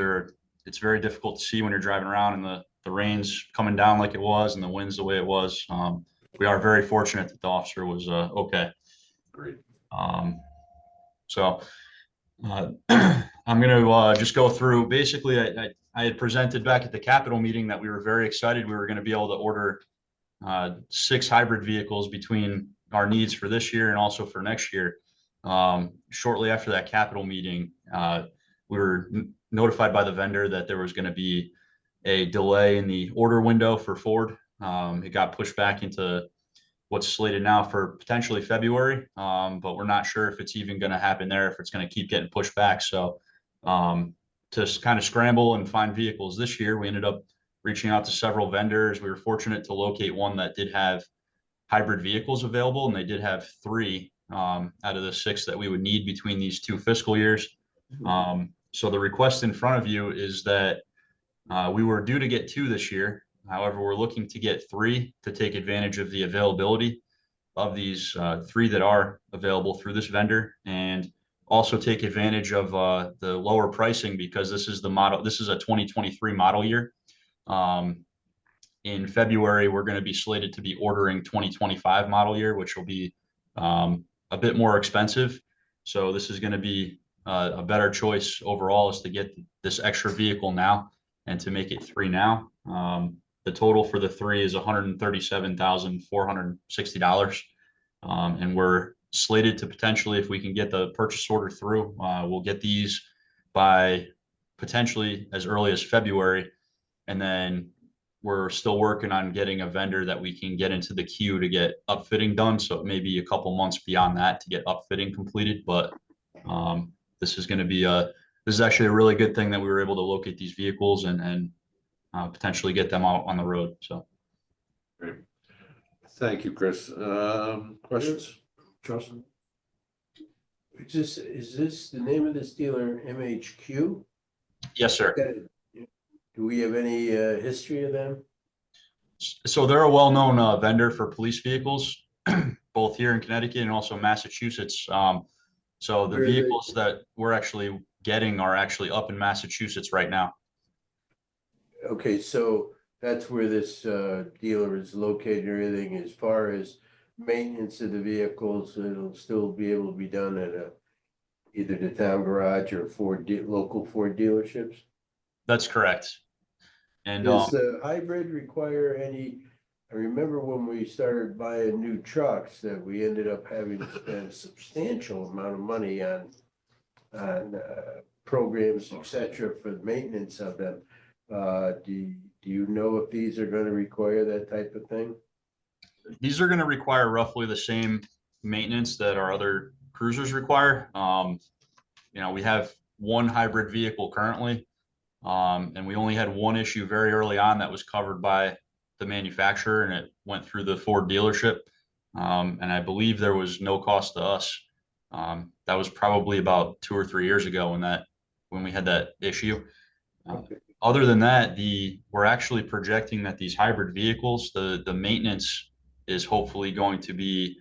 it's very difficult to see when you're driving around and the rain's coming down like it was and the wind's the way it was. We are very fortunate that the officer was okay. Great. So I'm going to just go through. Basically, I had presented back at the Capitol meeting that we were very excited we were going to be able to order 6 hybrid vehicles between our needs for this year and also for next year. Shortly after that Capitol meeting, we were notified by the vendor that there was going to be a delay in the order window for Ford. It got pushed back into what's slated now for potentially February, but we're not sure if it's even going to happen there, if it's going to keep getting pushed back. So to kind of scramble and find vehicles this year, we ended up reaching out to several vendors. We were fortunate to locate one that did have hybrid vehicles available, and they did have 3 out of the 6 that we would need between these 2 fiscal years. So the request in front of you is that We were due to get 2 this year. However, we're looking to get 3 to take advantage of the availability of these 3 that are available through this vendor, and also take advantage of the lower pricing because this is the model. This is a 2023 model year. In February, we're going to be slated to be ordering 2025 model year, which will be a bit more expensive. So this is going to be a better choice overall, is to get this extra vehicle now and to make it 3 now. The total for the 3 is $137,460. And we're slated to potentially, if we can get the purchase order through, we'll get these by potentially as early as February. And then we're still working on getting a vendor that we can get into the queue to get upfitting done. So it may be a couple months beyond that to get upfitting completed. But this is going to be this is actually a really good thing that we were able to locate these vehicles and potentially get them out on the road. So. Great. Thank you, Chris. Questions? Justin? Is this the name of this dealer, MHQ? Yes, sir. Do we have any history of them? So they're a well-known vendor for police vehicles, both here in Connecticut and also Massachusetts. So the vehicles that we're actually getting are actually up in Massachusetts right now. Okay, so that's where this dealer is located. Everything as far as maintenance of the vehicles, it'll still be able to be done at either the town garage or local Ford dealerships. That's correct. And does the hybrid require any? I remember when we started buying new trucks that we ended up having to spend a substantial amount of money on programs, etc., for the maintenance of them. Do you know if these are going to require that type of thing? These are going to require roughly the same maintenance that our other cruisers require. We have one hybrid vehicle currently, and we only had one issue very early on that was covered by the manufacturer, and it went through the Ford dealership. And I believe there was no cost to us. That was probably about 2 or 3 years ago when we had that issue. Other than that, we're actually projecting that these hybrid vehicles, the maintenance is hopefully going to be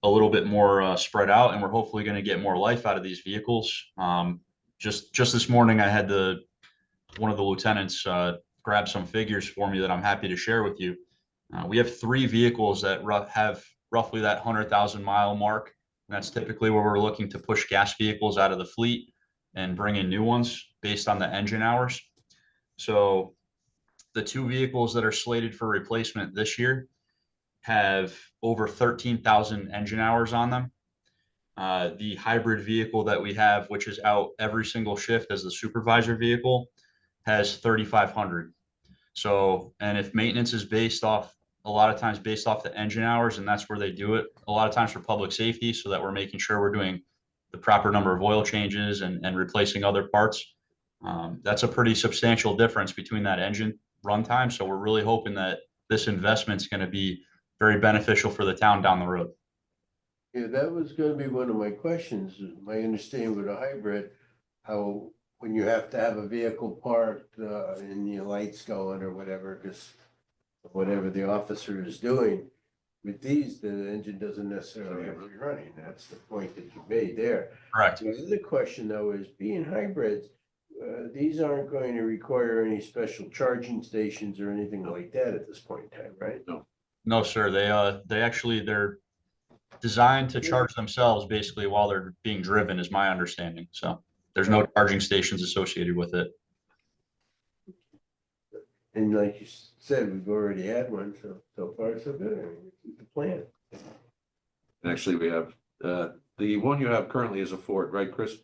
a little bit more spread out, and we're hopefully going to get more life out of these vehicles. Just this morning, I had one of the lieutenants grab some figures for me that I'm happy to share with you. We have 3 vehicles that have roughly that 100,000 mile mark. And that's typically where we're looking to push gas vehicles out of the fleet and bring in new ones based on the engine hours. So the 2 vehicles that are slated for replacement this year have over 13,000 engine hours on them. The hybrid vehicle that we have, which is out every single shift as the supervisor vehicle, has 3,500. So, and if maintenance is a lot of times based off the engine hours, and that's where they do it, a lot of times for public safety, so that we're making sure we're doing the proper number of oil changes and replacing other parts. That's a pretty substantial difference between that engine runtime. So we're really hoping that this investment is going to be very beneficial for the town down the road. Yeah, that was going to be one of my questions. My understanding with a hybrid, how when you have to have a vehicle parked and your lights going or whatever, because whatever the officer is doing, with these, the engine doesn't necessarily have to be running. That's the point that you made there. Correct. The other question, though, is being hybrids, these aren't going to require any special charging stations or anything like that at this point in time, right? No, sir. They're designed to charge themselves basically while they're being driven, is my understanding. So there's no charging stations associated with it. And like you said, we've already had one, so far so good. I mean, it's the plan. And actually, we have the one you have currently is a Ford, right, Chris?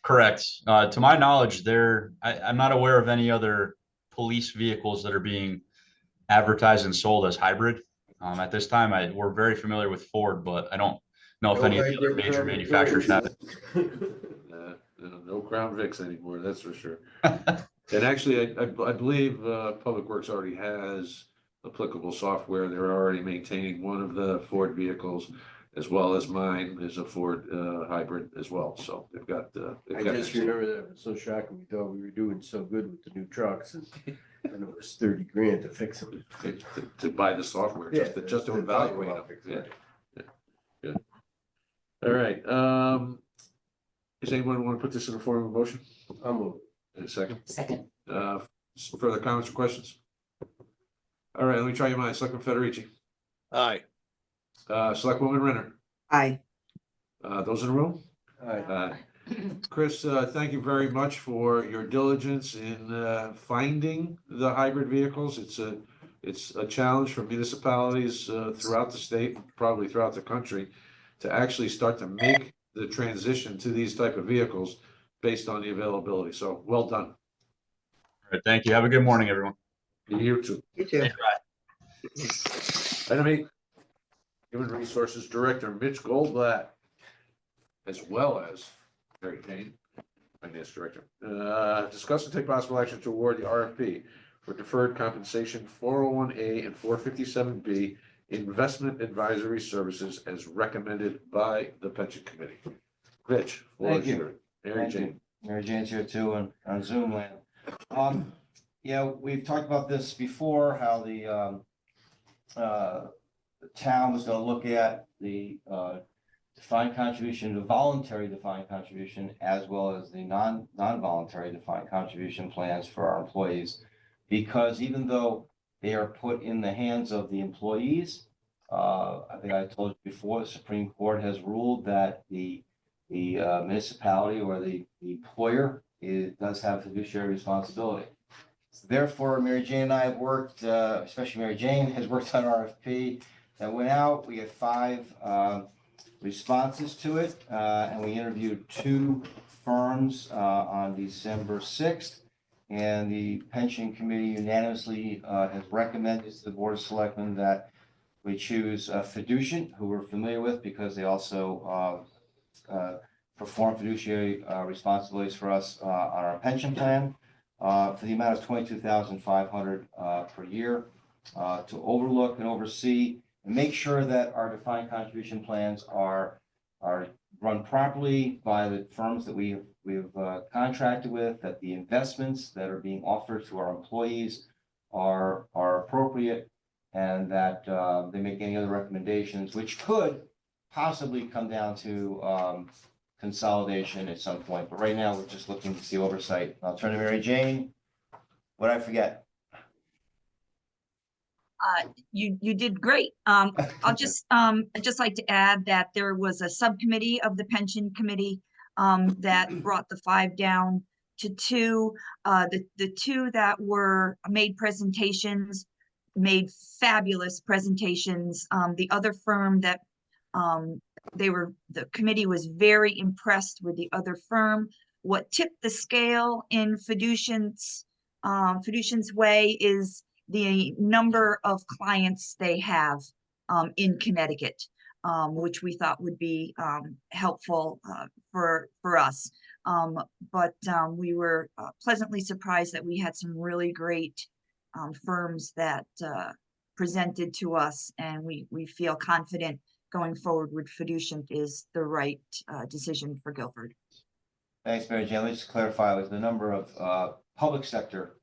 Correct. To my knowledge, I'm not aware of any other police vehicles that are being advertised and sold as hybrid. At this time, we're very familiar with Ford, but I don't know if any of the other major manufacturers have it. No Crown Vics anymore, that's for sure. And actually, I believe Public Works already has applicable software. They're already maintaining one of the Ford vehicles as well as mine is a Ford hybrid as well. So they've got. I just remember that, it was so shocking, we thought we were doing so good with the new trucks, and it was 30 grand to fix them. To buy the software, just to to evaluate talk them. about it. Yeah. Good. All right, does anyone want to put this in the form of a motion? I'll move. In a second, Second, some further comments or questions? All right, let me try your minds. Selectman Federici, Aye. Selectwoman Renner, Aye. those in the room? Aye. Chris, thank you very much for your diligence in finding the hybrid vehicles. It's a challenge for municipalities throughout the state, probably throughout the country, to actually start to make the transition to these type of vehicles based on the availability. So well done. All right, thank you. Have a good morning, everyone. You too. You too. Item 8, Human Resources Director Mitch Goldblatt, as well as Mary Jane, Finance Director. Discuss and take possible action to award the RFP for deferred compensation 401A and 457B investment advisory services as recommended by the pension committee. Rich, floor Thank is you. yours. Mary Thank you. Jane. Mary Jane's here too on Zoom land. Yeah, we've talked about this before, how the town was gonna look at the defined contribution, the voluntary defined contribution, as well as the non-voluntary defined contribution plans for our employees. Because even though they are put in the hands of the employees, I think I told you before, the Supreme Court has ruled that the municipality or the employer does have fiduciary responsibility. Therefore, Mary Jane and I have worked, especially Mary Jane has worked on RFP that went out. We had 5 responses to it, and we interviewed 2 firms on December 6th. And the pension committee unanimously has recommended to the Board of Selectmen that we choose Fiducian, who we're familiar with because they also perform fiduciary responsibilities for us on our pension plan for the amount of $22,500 per year to overlook and oversee and make sure that our defined contribution plans are run properly by the firms that we've contracted with, that the investments that are being offered to our employees are appropriate, and that they make any other recommendations, which could possibly come down to consolidation at some point. But right now, we're just looking to see oversight. I'll turn to Mary Jane. What did I forget? You did great. I'd just like to add that there was a subcommittee of the pension committee that brought the 5 down to 2. The 2 that were made presentations made fabulous presentations. The other firm that the committee was very impressed with the other firm. What tipped the scale in Fiducian's way is the number of clients they have in Connecticut, which we thought would be helpful for us. But we were pleasantly surprised that we had some really great firms that presented to us, and we feel confident going forward with Fiducian is the right decision for Guilford. Thanks, Mary Jane. Let's just clarify with the number of public sector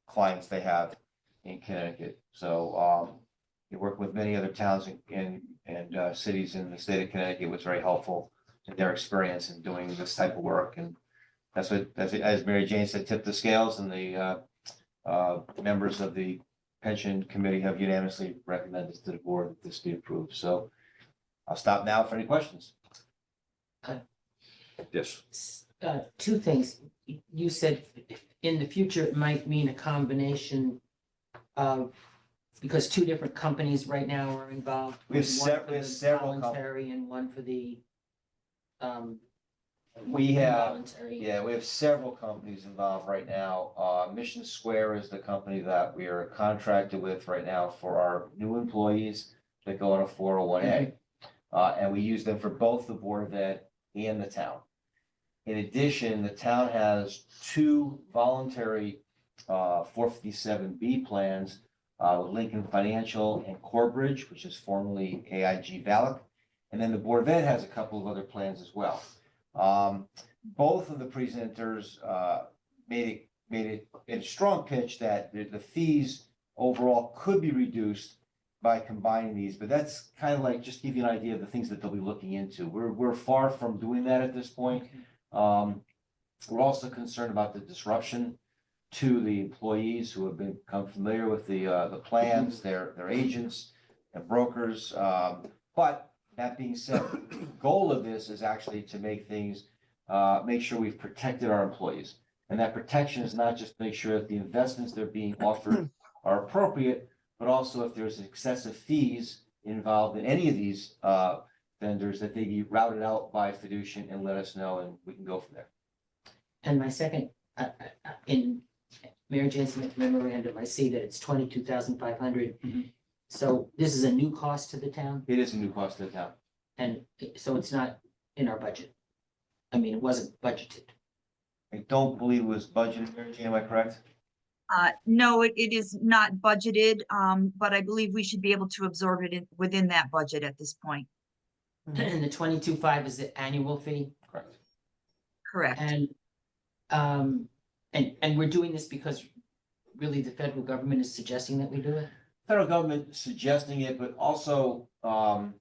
clients they have in Connecticut. So you work with many other towns and cities in the state of Connecticut. It was very helpful in their experience in doing this type of work. And that's as Mary Jane said, tip the scales, and the members of the pension committee have unanimously recommended to the board that this be approved. So I'll stop now for any questions. Yes. 2 things. You said in the future, it might mean a combination of, because 2 different companies right now are involved. We have one for the several voluntary and one for the We have, involuntary. yeah, we have several companies involved right now. Mission Square is the company that we are contracted with right now for our new employees that go on a 401A. And we use them for both the Board of Ed and the town. In addition, the town has 2 voluntary 457B plans with Lincoln Financial and Corebridge, which is formerly AIG Valak. And then the Board of Ed has a couple of other plans as well. Both of the presenters made a strong pitch that the fees overall could be reduced by combining these, but that's kind of like, just to give you an idea of the things that they'll be looking into. We're far from doing that at this point. We're also concerned about the disruption to the employees who have become familiar with the plans, their agents and brokers. But that being said, the goal of this is actually to make things, make sure we've protected our employees. And that protection is not just make sure that the investments they're being offered are appropriate, but also if there's excessive fees involved in any of these vendors, that they be routed out by fiducian and let us know, and we can go from there. And my second, in Mary Jane's memorandum, I see that it's 22,500. So this is a new cost to the town, It is a new cost to the town. and so it's not in our budget. I mean, it wasn't budgeted. I don't believe it was budgeted, Mary Jane, am I correct? No, it is not budgeted, but I believe we should be able to absorb it within that budget at this point. And the 22.5 is the annual fee, Correct. Correct. and we're doing this because really the federal government is suggesting that we do it? Federal government suggesting it, but also, when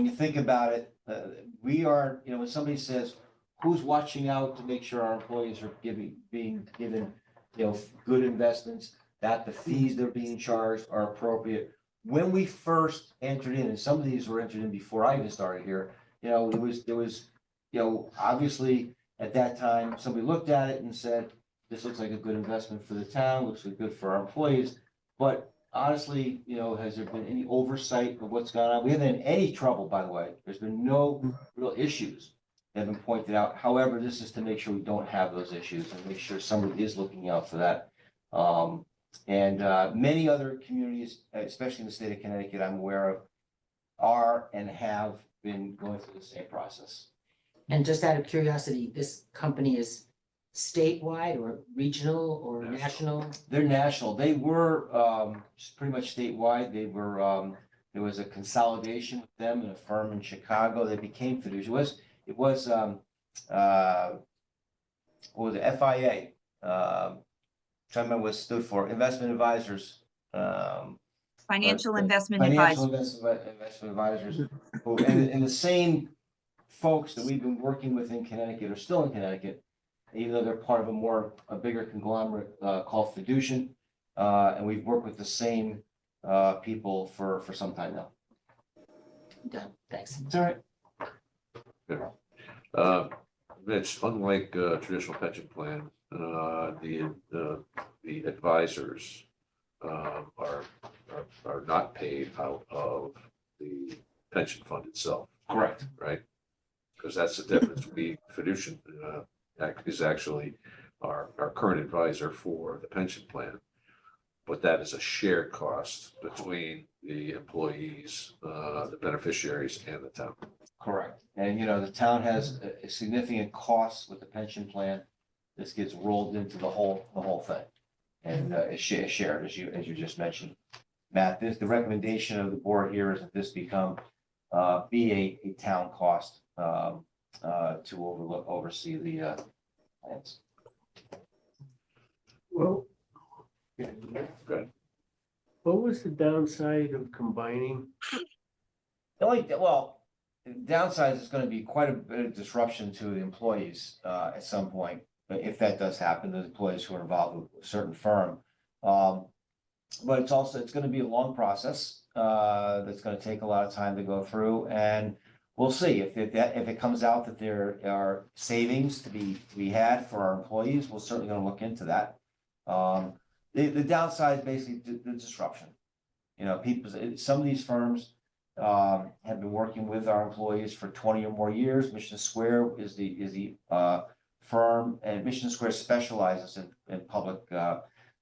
you think about it, we are, when somebody says, who's watching out to make sure our employees are being given, good investments, that the fees they're being charged are appropriate. When we first entered in, and some of these were entered in before I even started here, there was, obviously at that time, somebody looked at it and said, this looks like a good investment for the town, looks like good for our employees. But honestly, has there been any oversight of what's gone on? We haven't had any trouble, by the way. There's been no real issues that have been pointed out. However, this is to make sure we don't have those issues and make sure somebody is looking out for that. Many other communities, especially in the state of Connecticut, I'm aware of, are and have been going through the same process. And just out of curiosity, this company is statewide or regional or national? They're national. They were pretty much statewide. They were there was a consolidation with them and a firm in Chicago. They became fiduciary. It was what was it? FIA. Trying to remember what it stood for. Investment Advisors. Financial Investment Financial Advisors. investment advisors. And the same folks that we've been working with in Connecticut are still in Connecticut, even though they're part of a bigger conglomerate called Fiducian. And we've worked with the same people for some time now. Done, thanks. It's all right. Mitch, unlike traditional pension plan, the advisors are not paid out of the pension fund itself, Correct. right? Because that's the difference. Fiducian is actually our current advisor for the pension plan, but that is a shared cost between the employees, the beneficiaries, and the town. Correct. And the town has a significant cost with the pension plan. This gets rolled into the whole thing. And it's shared, as you just mentioned. Matt, the recommendation of the board here is that this be a town cost to oversee the plans. Well, Good. what was the downside of combining? The downside is going to be quite a bit of disruption to the employees at some point. But if that does happen, the employees who are involved with a certain firm. But it's going to be a long process that's going to take a lot of time to go through, and we'll see if it comes out that there are savings to be had for our employees. We're certainly going to look into that. The downside is basically the disruption. Some of these firms have been working with our employees for 20 or more years. Mission Square is the firm, and Mission Square specializes in public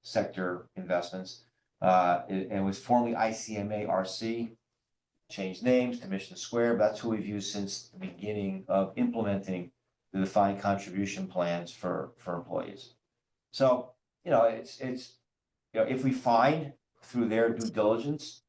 sector investments. It was formerly ICMA RC, changed names to Mission Square, but that's who we've used since the beginning of implementing the defined contribution plans for employees. So, if we find through their due diligence,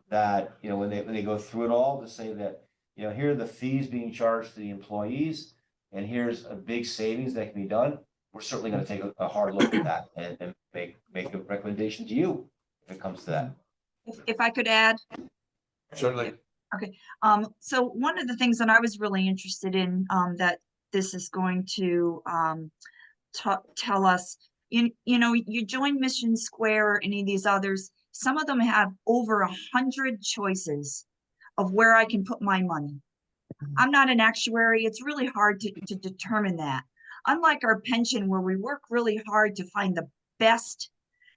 that, you know, when they go through it all, to say that, you know, here are the fees being charged to the employees, and here's a big savings that can be done, we're certainly gonna take a hard look at that and make a recommendation to you if it comes to that. If I could add, Certainly. so one of the things that I was really interested in, that this is going to, tell us, you know, you join Mission Square or any of these others, some of them have over 100 choices of where I can put my money. I'm not an actuary. It's really hard to determine that. Unlike our pension, where we work really hard to find the best,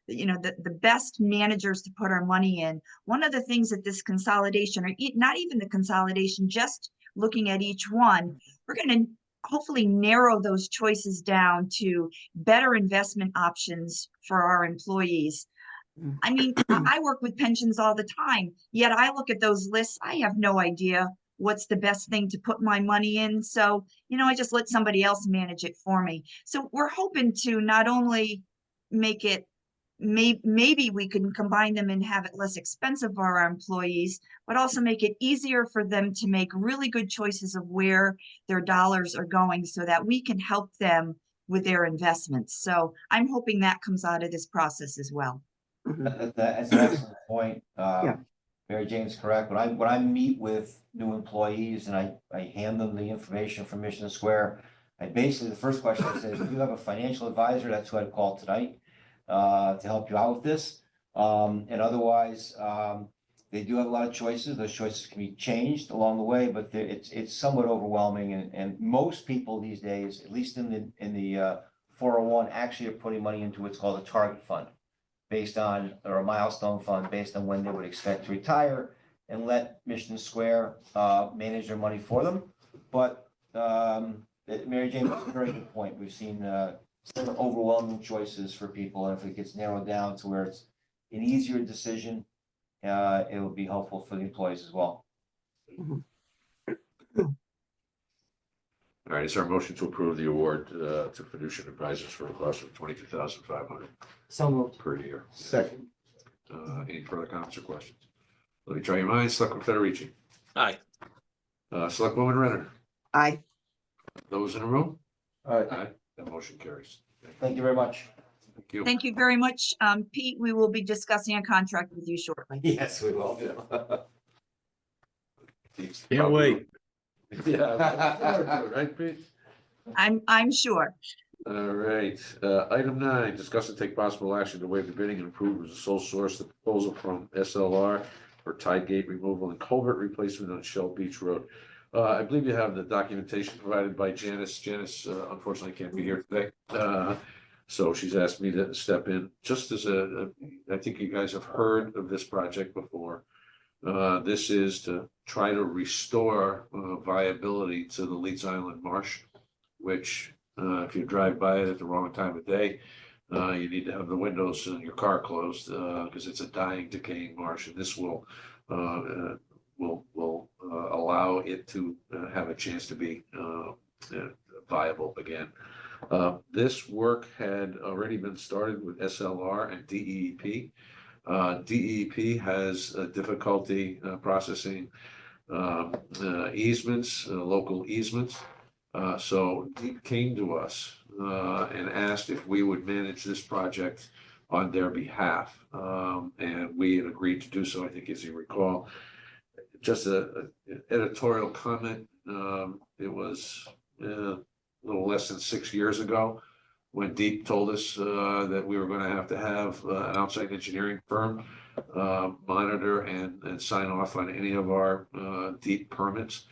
you know, the best managers to put our money in. One of the things that this consolidation, or not even the consolidation, just looking at each one, we're going to hopefully narrow those choices down to better investment options for our employees. I mean, I work with pensions all the time, yet I look at those lists. I have no idea what's the best thing to put my money in. So, you know, I just let somebody else manage it for me. So we're hoping to not only make it, maybe we can combine them and have it less expensive for our employees, but also make it easier for them to make really good choices of where their dollars are going so that we can help them with their investments. So I'm hoping that comes out of this process as well. That's an excellent point. Yeah. Mary Jane's correct. When I meet with new employees and I hand them the information from Mission Square, I basically, the first question I say is, if you have a financial advisor, that's who I'd call tonight, to help you out with this. And otherwise, they do have a lot of choices. Those choices can be changed along the way, but it's somewhat overwhelming. And most people these days, at least in the 401, actually are putting money into what's called a target fund, based on, or a milestone fund based on when they would expect to retire, and let Mission Square manage their money for them. But Mary Jane makes a very good point. We've seen some overwhelming choices for people, and if it gets narrowed down to where it's an easier decision, it will be helpful for the employees as well. All right, is there a motion to approve the award to Fiducian Advisors for a cost of $22,500 So moved. per year? Second. Any further comments or questions? Let me try your minds. Selectman Federici? Aye. Selectwoman Renner? Aye. Those in the room? Aye. Aye. That motion carries. Thank you very much. Thank you. Thank you very much. Pete, we will be discussing a contract with you shortly. Yes, we will. Can't wait. Yeah. Right, Pete? I'm sure. All right, item 9, discuss and take possible action to waive the bidding and approve as a sole source the proposal from SLR for tide gate removal and culvert replacement on Shell Beach Road. I believe you have the documentation provided by Janice. Janice, unfortunately can't be here today. So she's asked me to step in just as I think you guys have heard of this project before. This is to try to restore viability to the Leeds Island Marsh, which if you drive by it at the wrong time of day, you need to have the windows in your car closed because it's a dying, decaying marsh, and this will allow it to have a chance to be viable again. This work had already been started with SLR and DEEP. DEP has difficulty processing easements, local easements. So DEP came to us and asked if we would manage this project on their behalf. And we had agreed to do so, I think, as you recall. Just an editorial comment. It was a little less than 6 years ago when DEEP told us that we were going to have an outside engineering firm monitor and sign off on any of our DEEP permits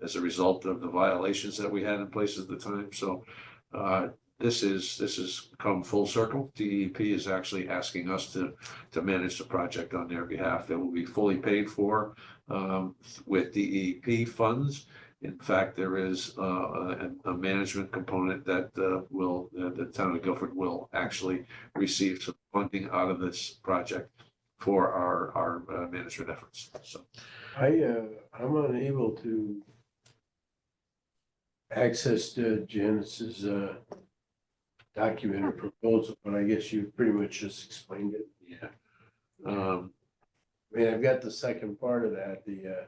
as a result of the violations that we had in place at the time. So this has come full circle. DEP is actually asking us to manage the project on their behalf. It will be fully paid for with DEP funds. In fact, there is a management component that the town of Guilford will actually receive some funding out of this project for our management efforts. So I'm unable to access Janice's document or proposal, but I guess you pretty much just explained it. yeah, Um, I mean, I've got the second part of that, the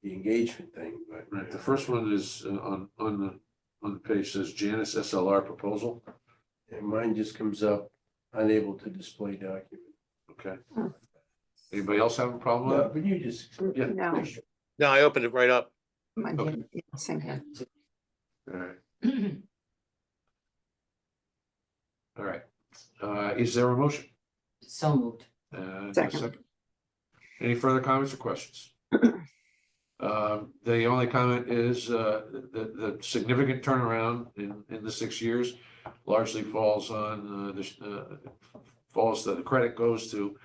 engagement thing, but. right, the first one is on the page says Janus SLR proposal. And mine just comes up, unable to display document. Okay. Anybody else have a problem with No, it? but you just. Yeah. No. No, I opened it right up. Mine Okay. didn't. Yeah, same here. All right. All right. Is there a motion? So moved. And a Second. second. Any further comments or questions? The only comment is the significant turnaround in the 6 years largely falls on the credit goes to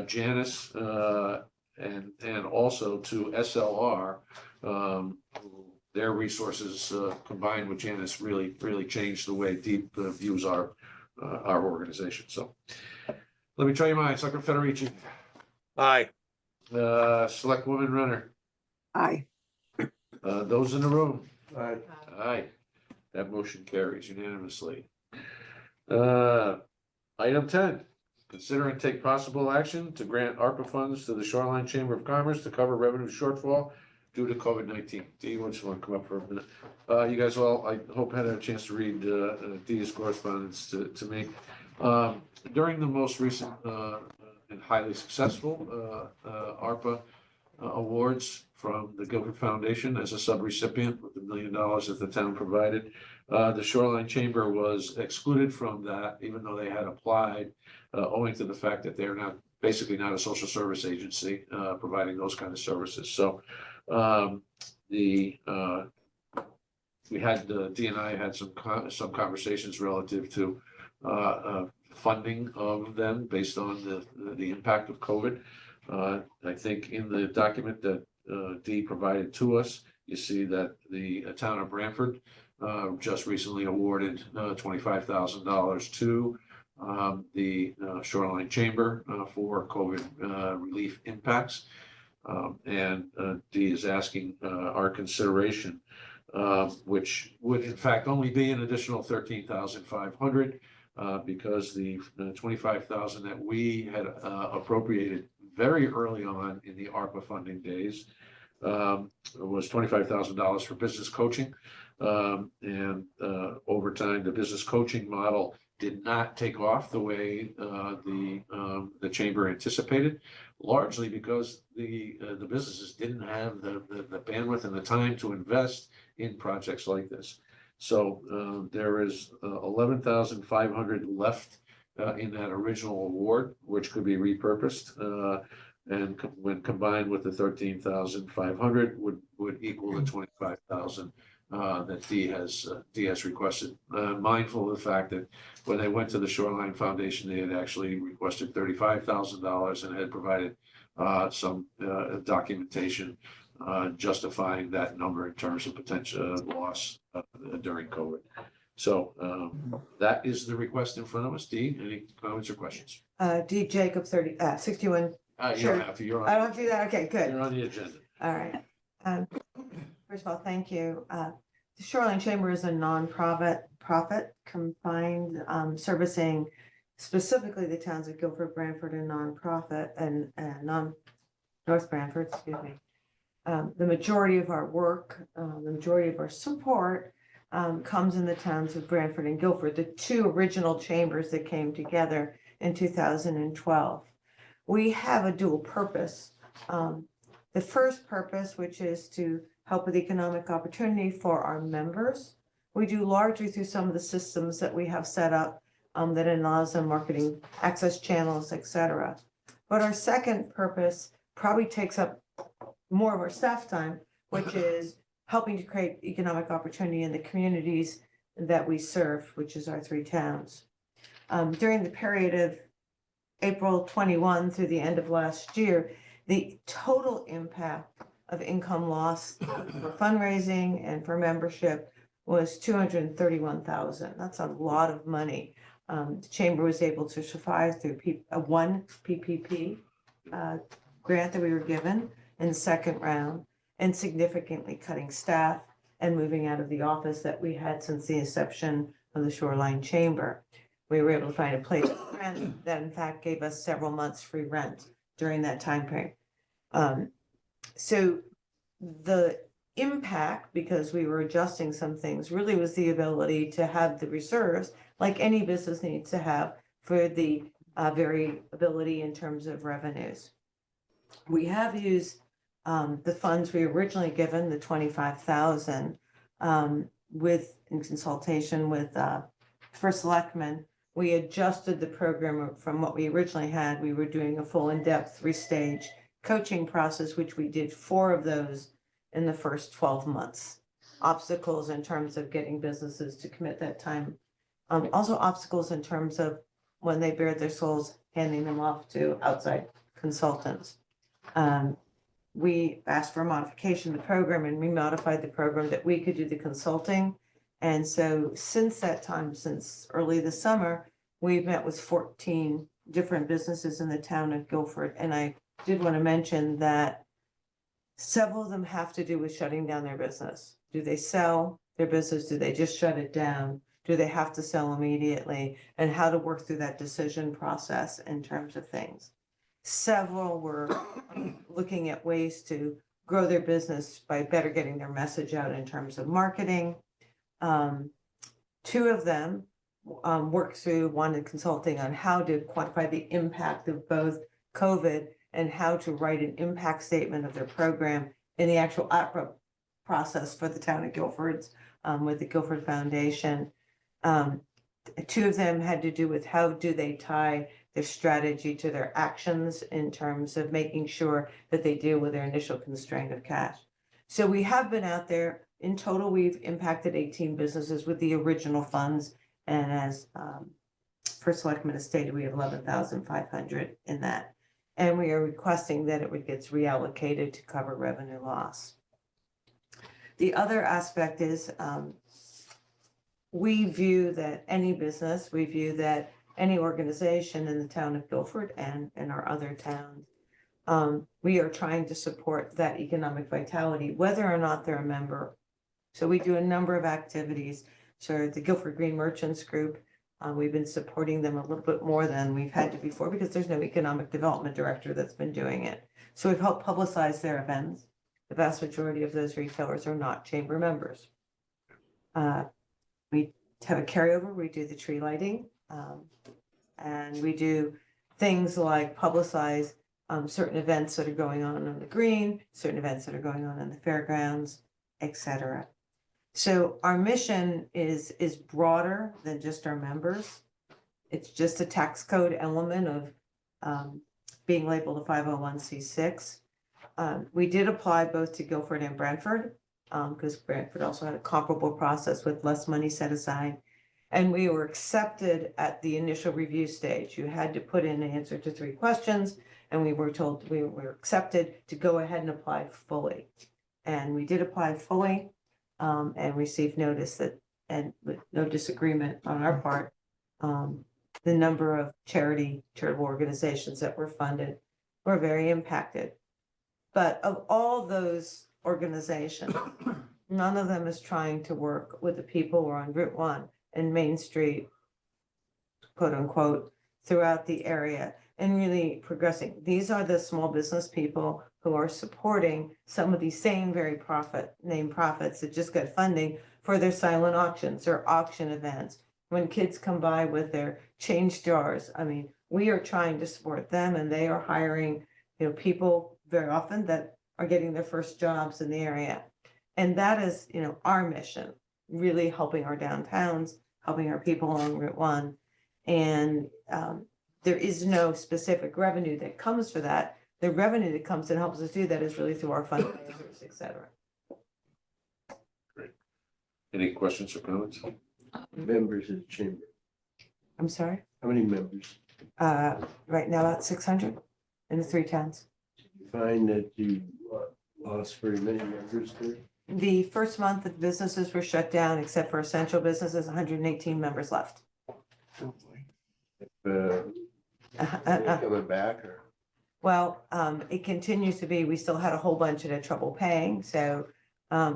Janice and also to SLR. Their resources combined with Janice really changed the way Deep views our organization. So let me try your minds. Selectman Federici, Aye. Selectwoman Renner. Aye. Those in the room? Aye. Aye. That motion carries unanimously. Item 10, consider and take possible action to grant ARPA funds to the Shoreline Chamber of Commerce to cover revenue shortfall due to COVID-19. Dee, why don't you want to come up for a minute? You guys all, I hope, had a chance to read Dee's correspondence to me. During the most recent and highly successful ARPA awards from the Guilford Foundation as a subrecipient with $1 million that the town provided. The Shoreline Chamber was excluded from that, even though they had applied, owing to the fact that they're basically not a social service agency providing those kind of services. So we had Dee and I had some conversations relative to funding of them based on the impact of COVID. I think in the document that Dee provided to us, you see that the town of Branford just recently awarded $25,000 to the Shoreline Chamber for COVID relief impacts. And Dee is asking our consideration, which would in fact only be an additional $13,500 because the $25,000 that we had appropriated very early on in the ARPA funding days was $25,000 for business coaching. And over time, the business coaching model did not take off the way the chamber anticipated, largely because the businesses didn't have the bandwidth and the time to invest in projects like this. So there is $11,500 left in that original award, which could be repurposed, and when combined with the $13,500 would equal the $25,000 that Dee has requested. Mindful of the fact that when they went to the Shoreline Foundation, they had actually requested $35,000 and had provided some documentation justifying that number in terms of potential loss during COVID. So that is the request in front of us. Dee, any comments or questions? D Jacob 61. You Sure. don't have to. You're I on, don't do that. Okay, good. you're on the agenda. All right. First of all, thank you. The Shoreline Chamber is a profit combined servicing specifically the towns of Guilford, Branford, and North Branford, excuse me. The majority of our work, the majority of our support comes in the towns of Branford and Guilford, the two original chambers that came together in 2012. We have a dual purpose. The first purpose, which is to help with economic opportunity for our members. We do largely through some of the systems that we have set up that allows them marketing access channels, etc. But our second purpose probably takes up more of our staff time, which is helping to create economic opportunity in the communities that we serve, which is our three towns. During the period of April 21 through the end of last year, the total impact of income loss for fundraising and for membership was $231,000. That's a lot of money. The chamber was able to survive through one PPP grant that we were given in the second round, and significantly cutting staff and moving out of the office that we had since the inception of the Shoreline Chamber. We were able to find a place to rent that in fact gave us several months free rent during that time frame. So the impact, because we were adjusting some things, really was the ability to have the reserves, like any business needs to have, for the variability in terms of revenues. We have used the funds we originally given, the 25,000, with, in consultation with for Selectmen. We adjusted the program from what we originally had. We were doing a full in-depth 3-stage coaching process, which we did 4 of those in the first 12 months. Obstacles in terms of getting businesses to commit that time. Also obstacles in terms of when they bared their souls, handing them off to outside consultants. We asked for a modification of the program, and we modified the program that we could do the consulting. And so since that time, since early this summer, we've met with 14 different businesses in the town of Guilford. And I did want to mention that several of them have to do with shutting down their business. Do they sell their business? Do they just shut it down? Do they have to sell immediately? And how to work through that decision process in terms of things. Several were looking at ways to grow their business by better getting their message out in terms of marketing. 2 of them worked through one in consulting on how to quantify the impact of both COVID and how to write an impact statement of their program in the actual opera process for the town of Guilford with the Guilford Foundation. 2 of them had to do with how do they tie their strategy to their actions in terms of making sure that they deal with their initial constraint of cash. So we have been out there. In total, we've impacted 18 businesses with the original funds. And as First Selectman has stated, we have 11,500 in that. And we are requesting that it gets reallocated to cover revenue loss. The other aspect is we view that any business, we view that any organization in the town of Guilford and in our other towns, we are trying to support that economic vitality, whether or not they're a member. So we do a number of activities. So the Guilford Green Merchants Group, we've been supporting them a little bit more than we've had to before because there's no economic development director that's been doing it. So we've helped publicize their events. The vast majority of those retailers are not chamber members. We have a carryover, we do the tree lighting, and we do things like publicize certain events that are going on the green, certain events that are going on in the fairgrounds, etc. So our mission is broader than just our members. It's just a tax code element of being labeled a 501c6. We did apply both to Guilford and Brantford because Brantford also had a comparable process with less money set aside. And we were accepted at the initial review stage. You had to put in an answer to 3 questions, and we were told we were accepted to go ahead and apply fully. And we did apply fully and received notice that, and with no disagreement on our part, the number of charitable organizations that were funded were very impacted. But of all those organizations, none of them is trying to work with the people who are on Route 1 and Main Street, quote unquote, throughout the area and really progressing. These are the small business people who are supporting some of these same very named profits that just got funding for their silent auctions or auction events. When kids come by with their change jars, I mean, we are trying to support them, and they are hiring, people very often that are getting their first jobs in the area. And that is, our mission, really helping our downtowns, helping our people along Route 1. And there is no specific revenue that comes for that. The revenue that comes and helps us do that is really through our fundraisers, et cetera. Great. Any questions or comments? Members of the chamber. I'm sorry? How many members? Right now about 600 in the 3 towns. You find that you lost very many members there? The first month that businesses were shut down, except for essential businesses, 118 members left. Coming back or? Well, it continues to be, we still had a whole bunch that had trouble paying. So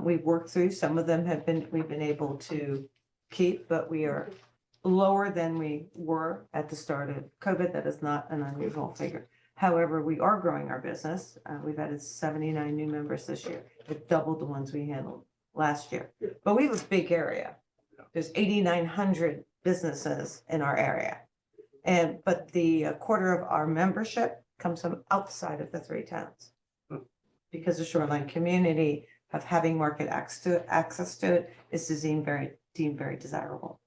we've worked through, some of them we've been able to keep, but we are lower than we were at the start of COVID. That is not an unusual figure. However, we are growing our business. We've added 79 new members this year. We've doubled the ones we handled last year. But we have a big area. There's 8,900 businesses in our area. But the quarter of our membership comes from outside of the 3 towns. Because the shoreline community of having market access to it is deemed very desirable.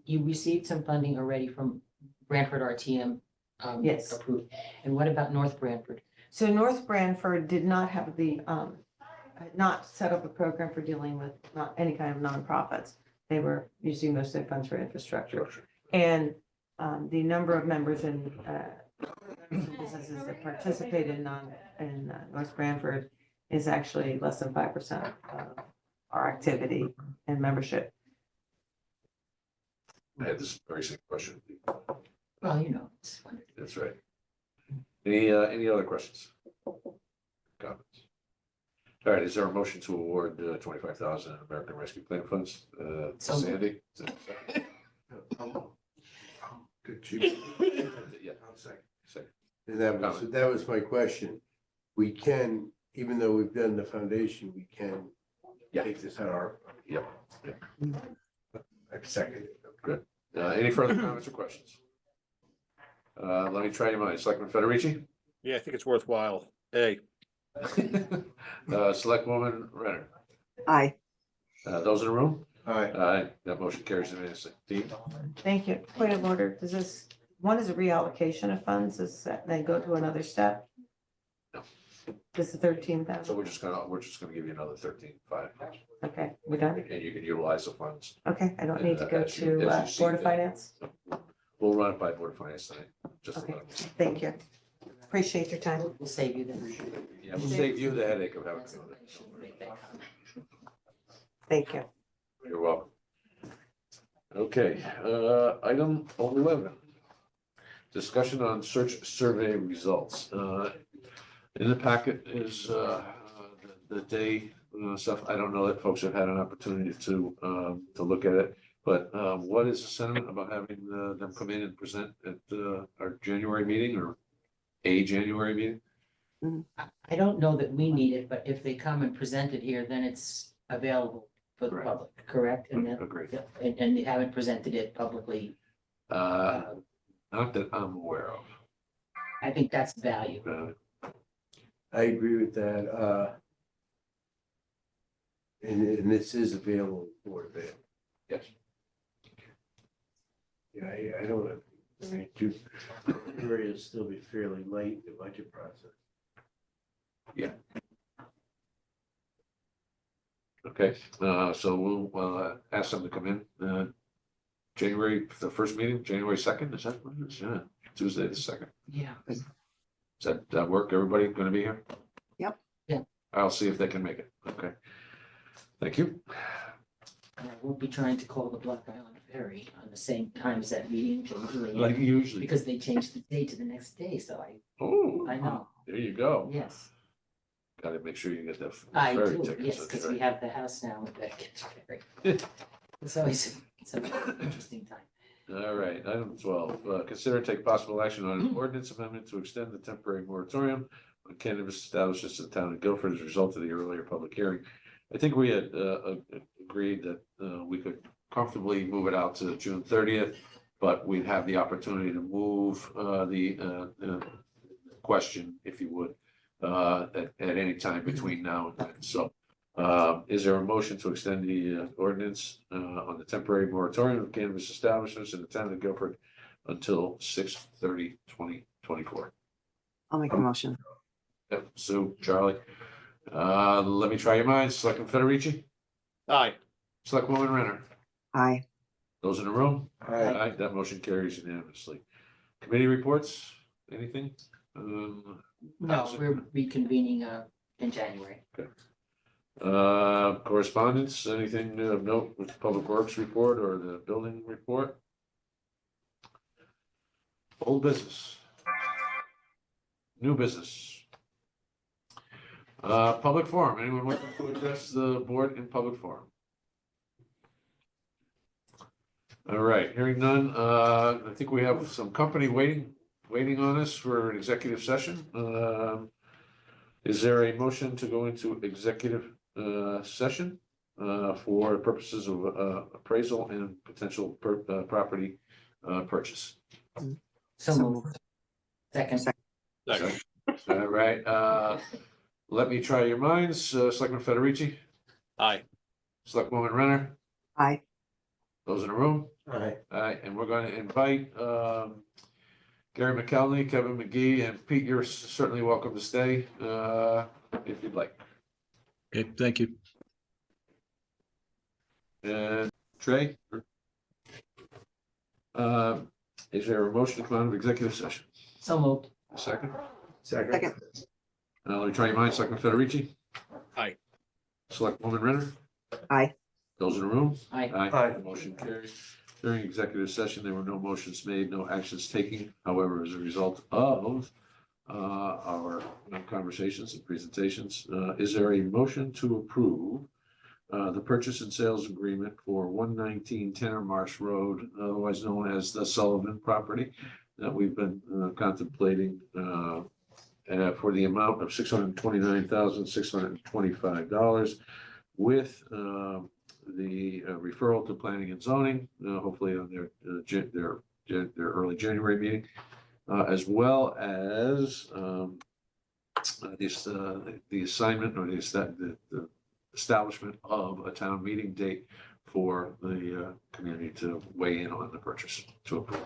You received some funding already from Brantford RTM. Yes. Approved. And what about North Brantford? So North Branford did not have had not set up a program for dealing with not any kind of nonprofits. They were using most of their funds for infrastructure. And the number of members in businesses that participate in North Branford is actually less than 5% of our activity and membership. I had this very same question. Well, you know, it's wonderful. That's right. Any other questions? Comments? All right, is there a motion to award 25,000 in American Rescue Plan funds to So moved. Sandy? Good, chief. Yeah, second. And that was my question. We can, even though we've done the foundation, we can take this out of our. Yep. I've seconded. Good. Any further comments or questions? Let me try your minds. Selectman Federici? Yeah, I think it's worthwhile. A, Selectwoman Renner? Aye. Those in the room? All right. Aye. That motion carries unanimously. Dean? Thank you. Point of order, one is a reallocation of funds, does that then go to another step? No. This is 13,000. So we're just gonna give you another 13,500. Okay, we're done? And you can utilize the funds. Okay, I don't need to go As you to see Board of fit. Finance? We'll run it by Board of Finance tonight. Just to Okay. let them know. Thank you. Appreciate your time. We'll save you then. Yeah, we'll save you the headache of having to do that. Make that comment. Thank you. You're welcome. Okay, item 11. Discussion on search survey results. In the packet is the day stuff. I don't know that folks have had an opportunity to look at it, but what is the sentiment about having them come in and present at our January meeting or a January meeting? I don't know that we need it, but if they come and present it here, then it's available for the Right. public, correct? And then, Agreed. yep, and they haven't presented it publicly. Not that I'm aware of. I think that's value. I agree with that. And this is available for it. Yes. Yeah, I don't know. I mean, areas still be fairly late in the budget process. Okay, so we'll ask them to come in January, the first meeting, January 2nd, is that what it is? Yeah, Tuesday the 2nd. Yeah. Does that work? Everybody gonna be here? Yep. Yeah. I'll see if they can make it. Okay. Thank you. And I won't be trying to call the Block Island Ferry on the same time as that meeting usually. Like usually. Because they changed the date to the next day, so Oh, I know, there you go. yes. Gotta make sure you get that I ferry do, tickets. yes, that's because we right. have the house now with that kids ferry. It's always, it's an interesting time. All right, item 12, consider and take possible action on an ordinance amendment to extend the temporary moratorium on cannabis establishments in the town of Guilford as a result of the earlier public hearing. I think we had agreed that we could comfortably move it out to June 30th, but we'd have the opportunity to move the question, if you would, at any time between now and then. So is there a motion to extend the ordinance on the temporary moratorium of cannabis establishments in the town of Guilford until 6/30/2024? I'll make a motion. Yep, Sue, Charlie. Let me try your minds. Selectman Federici? aye. Selectwoman Renner? Aye. Those in the room? Aye. That motion carries unanimously. Committee reports, anything? No, Housing. we're reconvening in January. Correspondence, anything of note with the Public Works report or the building report? Old business. New business. Public forum, anyone want to address the board in public forum? All right, hearing none, I think we have some company waiting waiting on us for an executive session. Is there a motion to go into executive session for purposes of appraisal and potential property purchase? So So moved. Second. Second. All right, let me try your minds. Selectman Federici, Aye. Selectwoman Renner, Aye. those in the room? Aye. All right, and we're going to invite Gary McKelney, Kevin McGee, and Pete, you're certainly welcome to stay if you'd like. Okay, thank you. And Trey? Is there a motion to come out of executive session? So moved. A second? Second. Let me try your minds. Selectman Federici? Aye. Selectwoman Renner? Aye. Those in the room? Aye. Aye. Motion carries. During executive session, there were no motions made, no actions taken. However, as a result of our conversations and presentations, is there a motion to approve the purchase and sales agreement for 119 Tanner Marsh Road, otherwise known as the Sullivan property, that we've been contemplating for the amount of $629,625 with the referral to planning and zoning, hopefully on their early January meeting, as well as the assignment or the establishment of a town meeting date for the community to weigh in on the purchase to approve.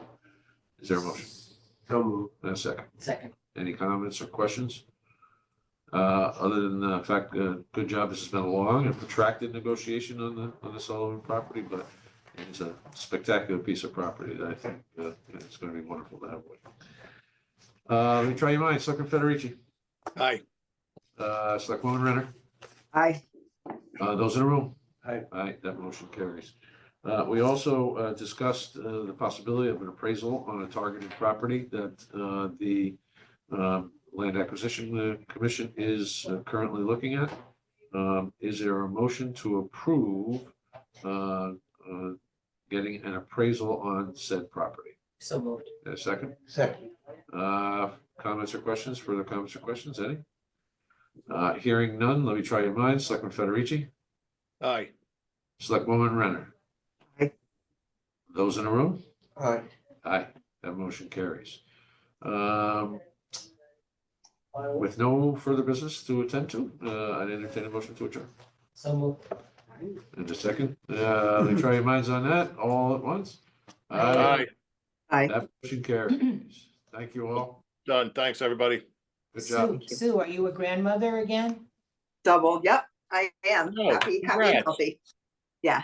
Is there a motion? So moved. And a second. Second. Any comments or questions? Other than the fact, good job, this has been a long and protracted negotiation on the Sullivan property, but it's a spectacular piece of property that I think it's going to be wonderful to have with. Let me try your minds. Selectman Federici? Aye. Selectwoman Renner? Aye. Those in the room? Aye. Aye, that motion carries. We also discussed the possibility of an appraisal on a targeted property that the Land Acquisition Commission is currently looking at. Is there a motion to approve getting an appraisal on said property? So moved. A second? Second. Comments or questions? Further comments or questions? Any? Hearing none, let me try your minds. Selectman Federici? Aye. Selectwoman Renner? Aye. Those in the room? Aye. Aye, that motion carries. With no further business to attend to, I'd entertain a motion to adjourn. So moved. And a second, let me try your minds on that all at once. Aye. Aye. That motion carries. Thank you all. Done. Thanks, everybody. Good job. Sue, are you a grandmother again? Double. Yep, I am. Oh, Happy and congrats. healthy. Yeah.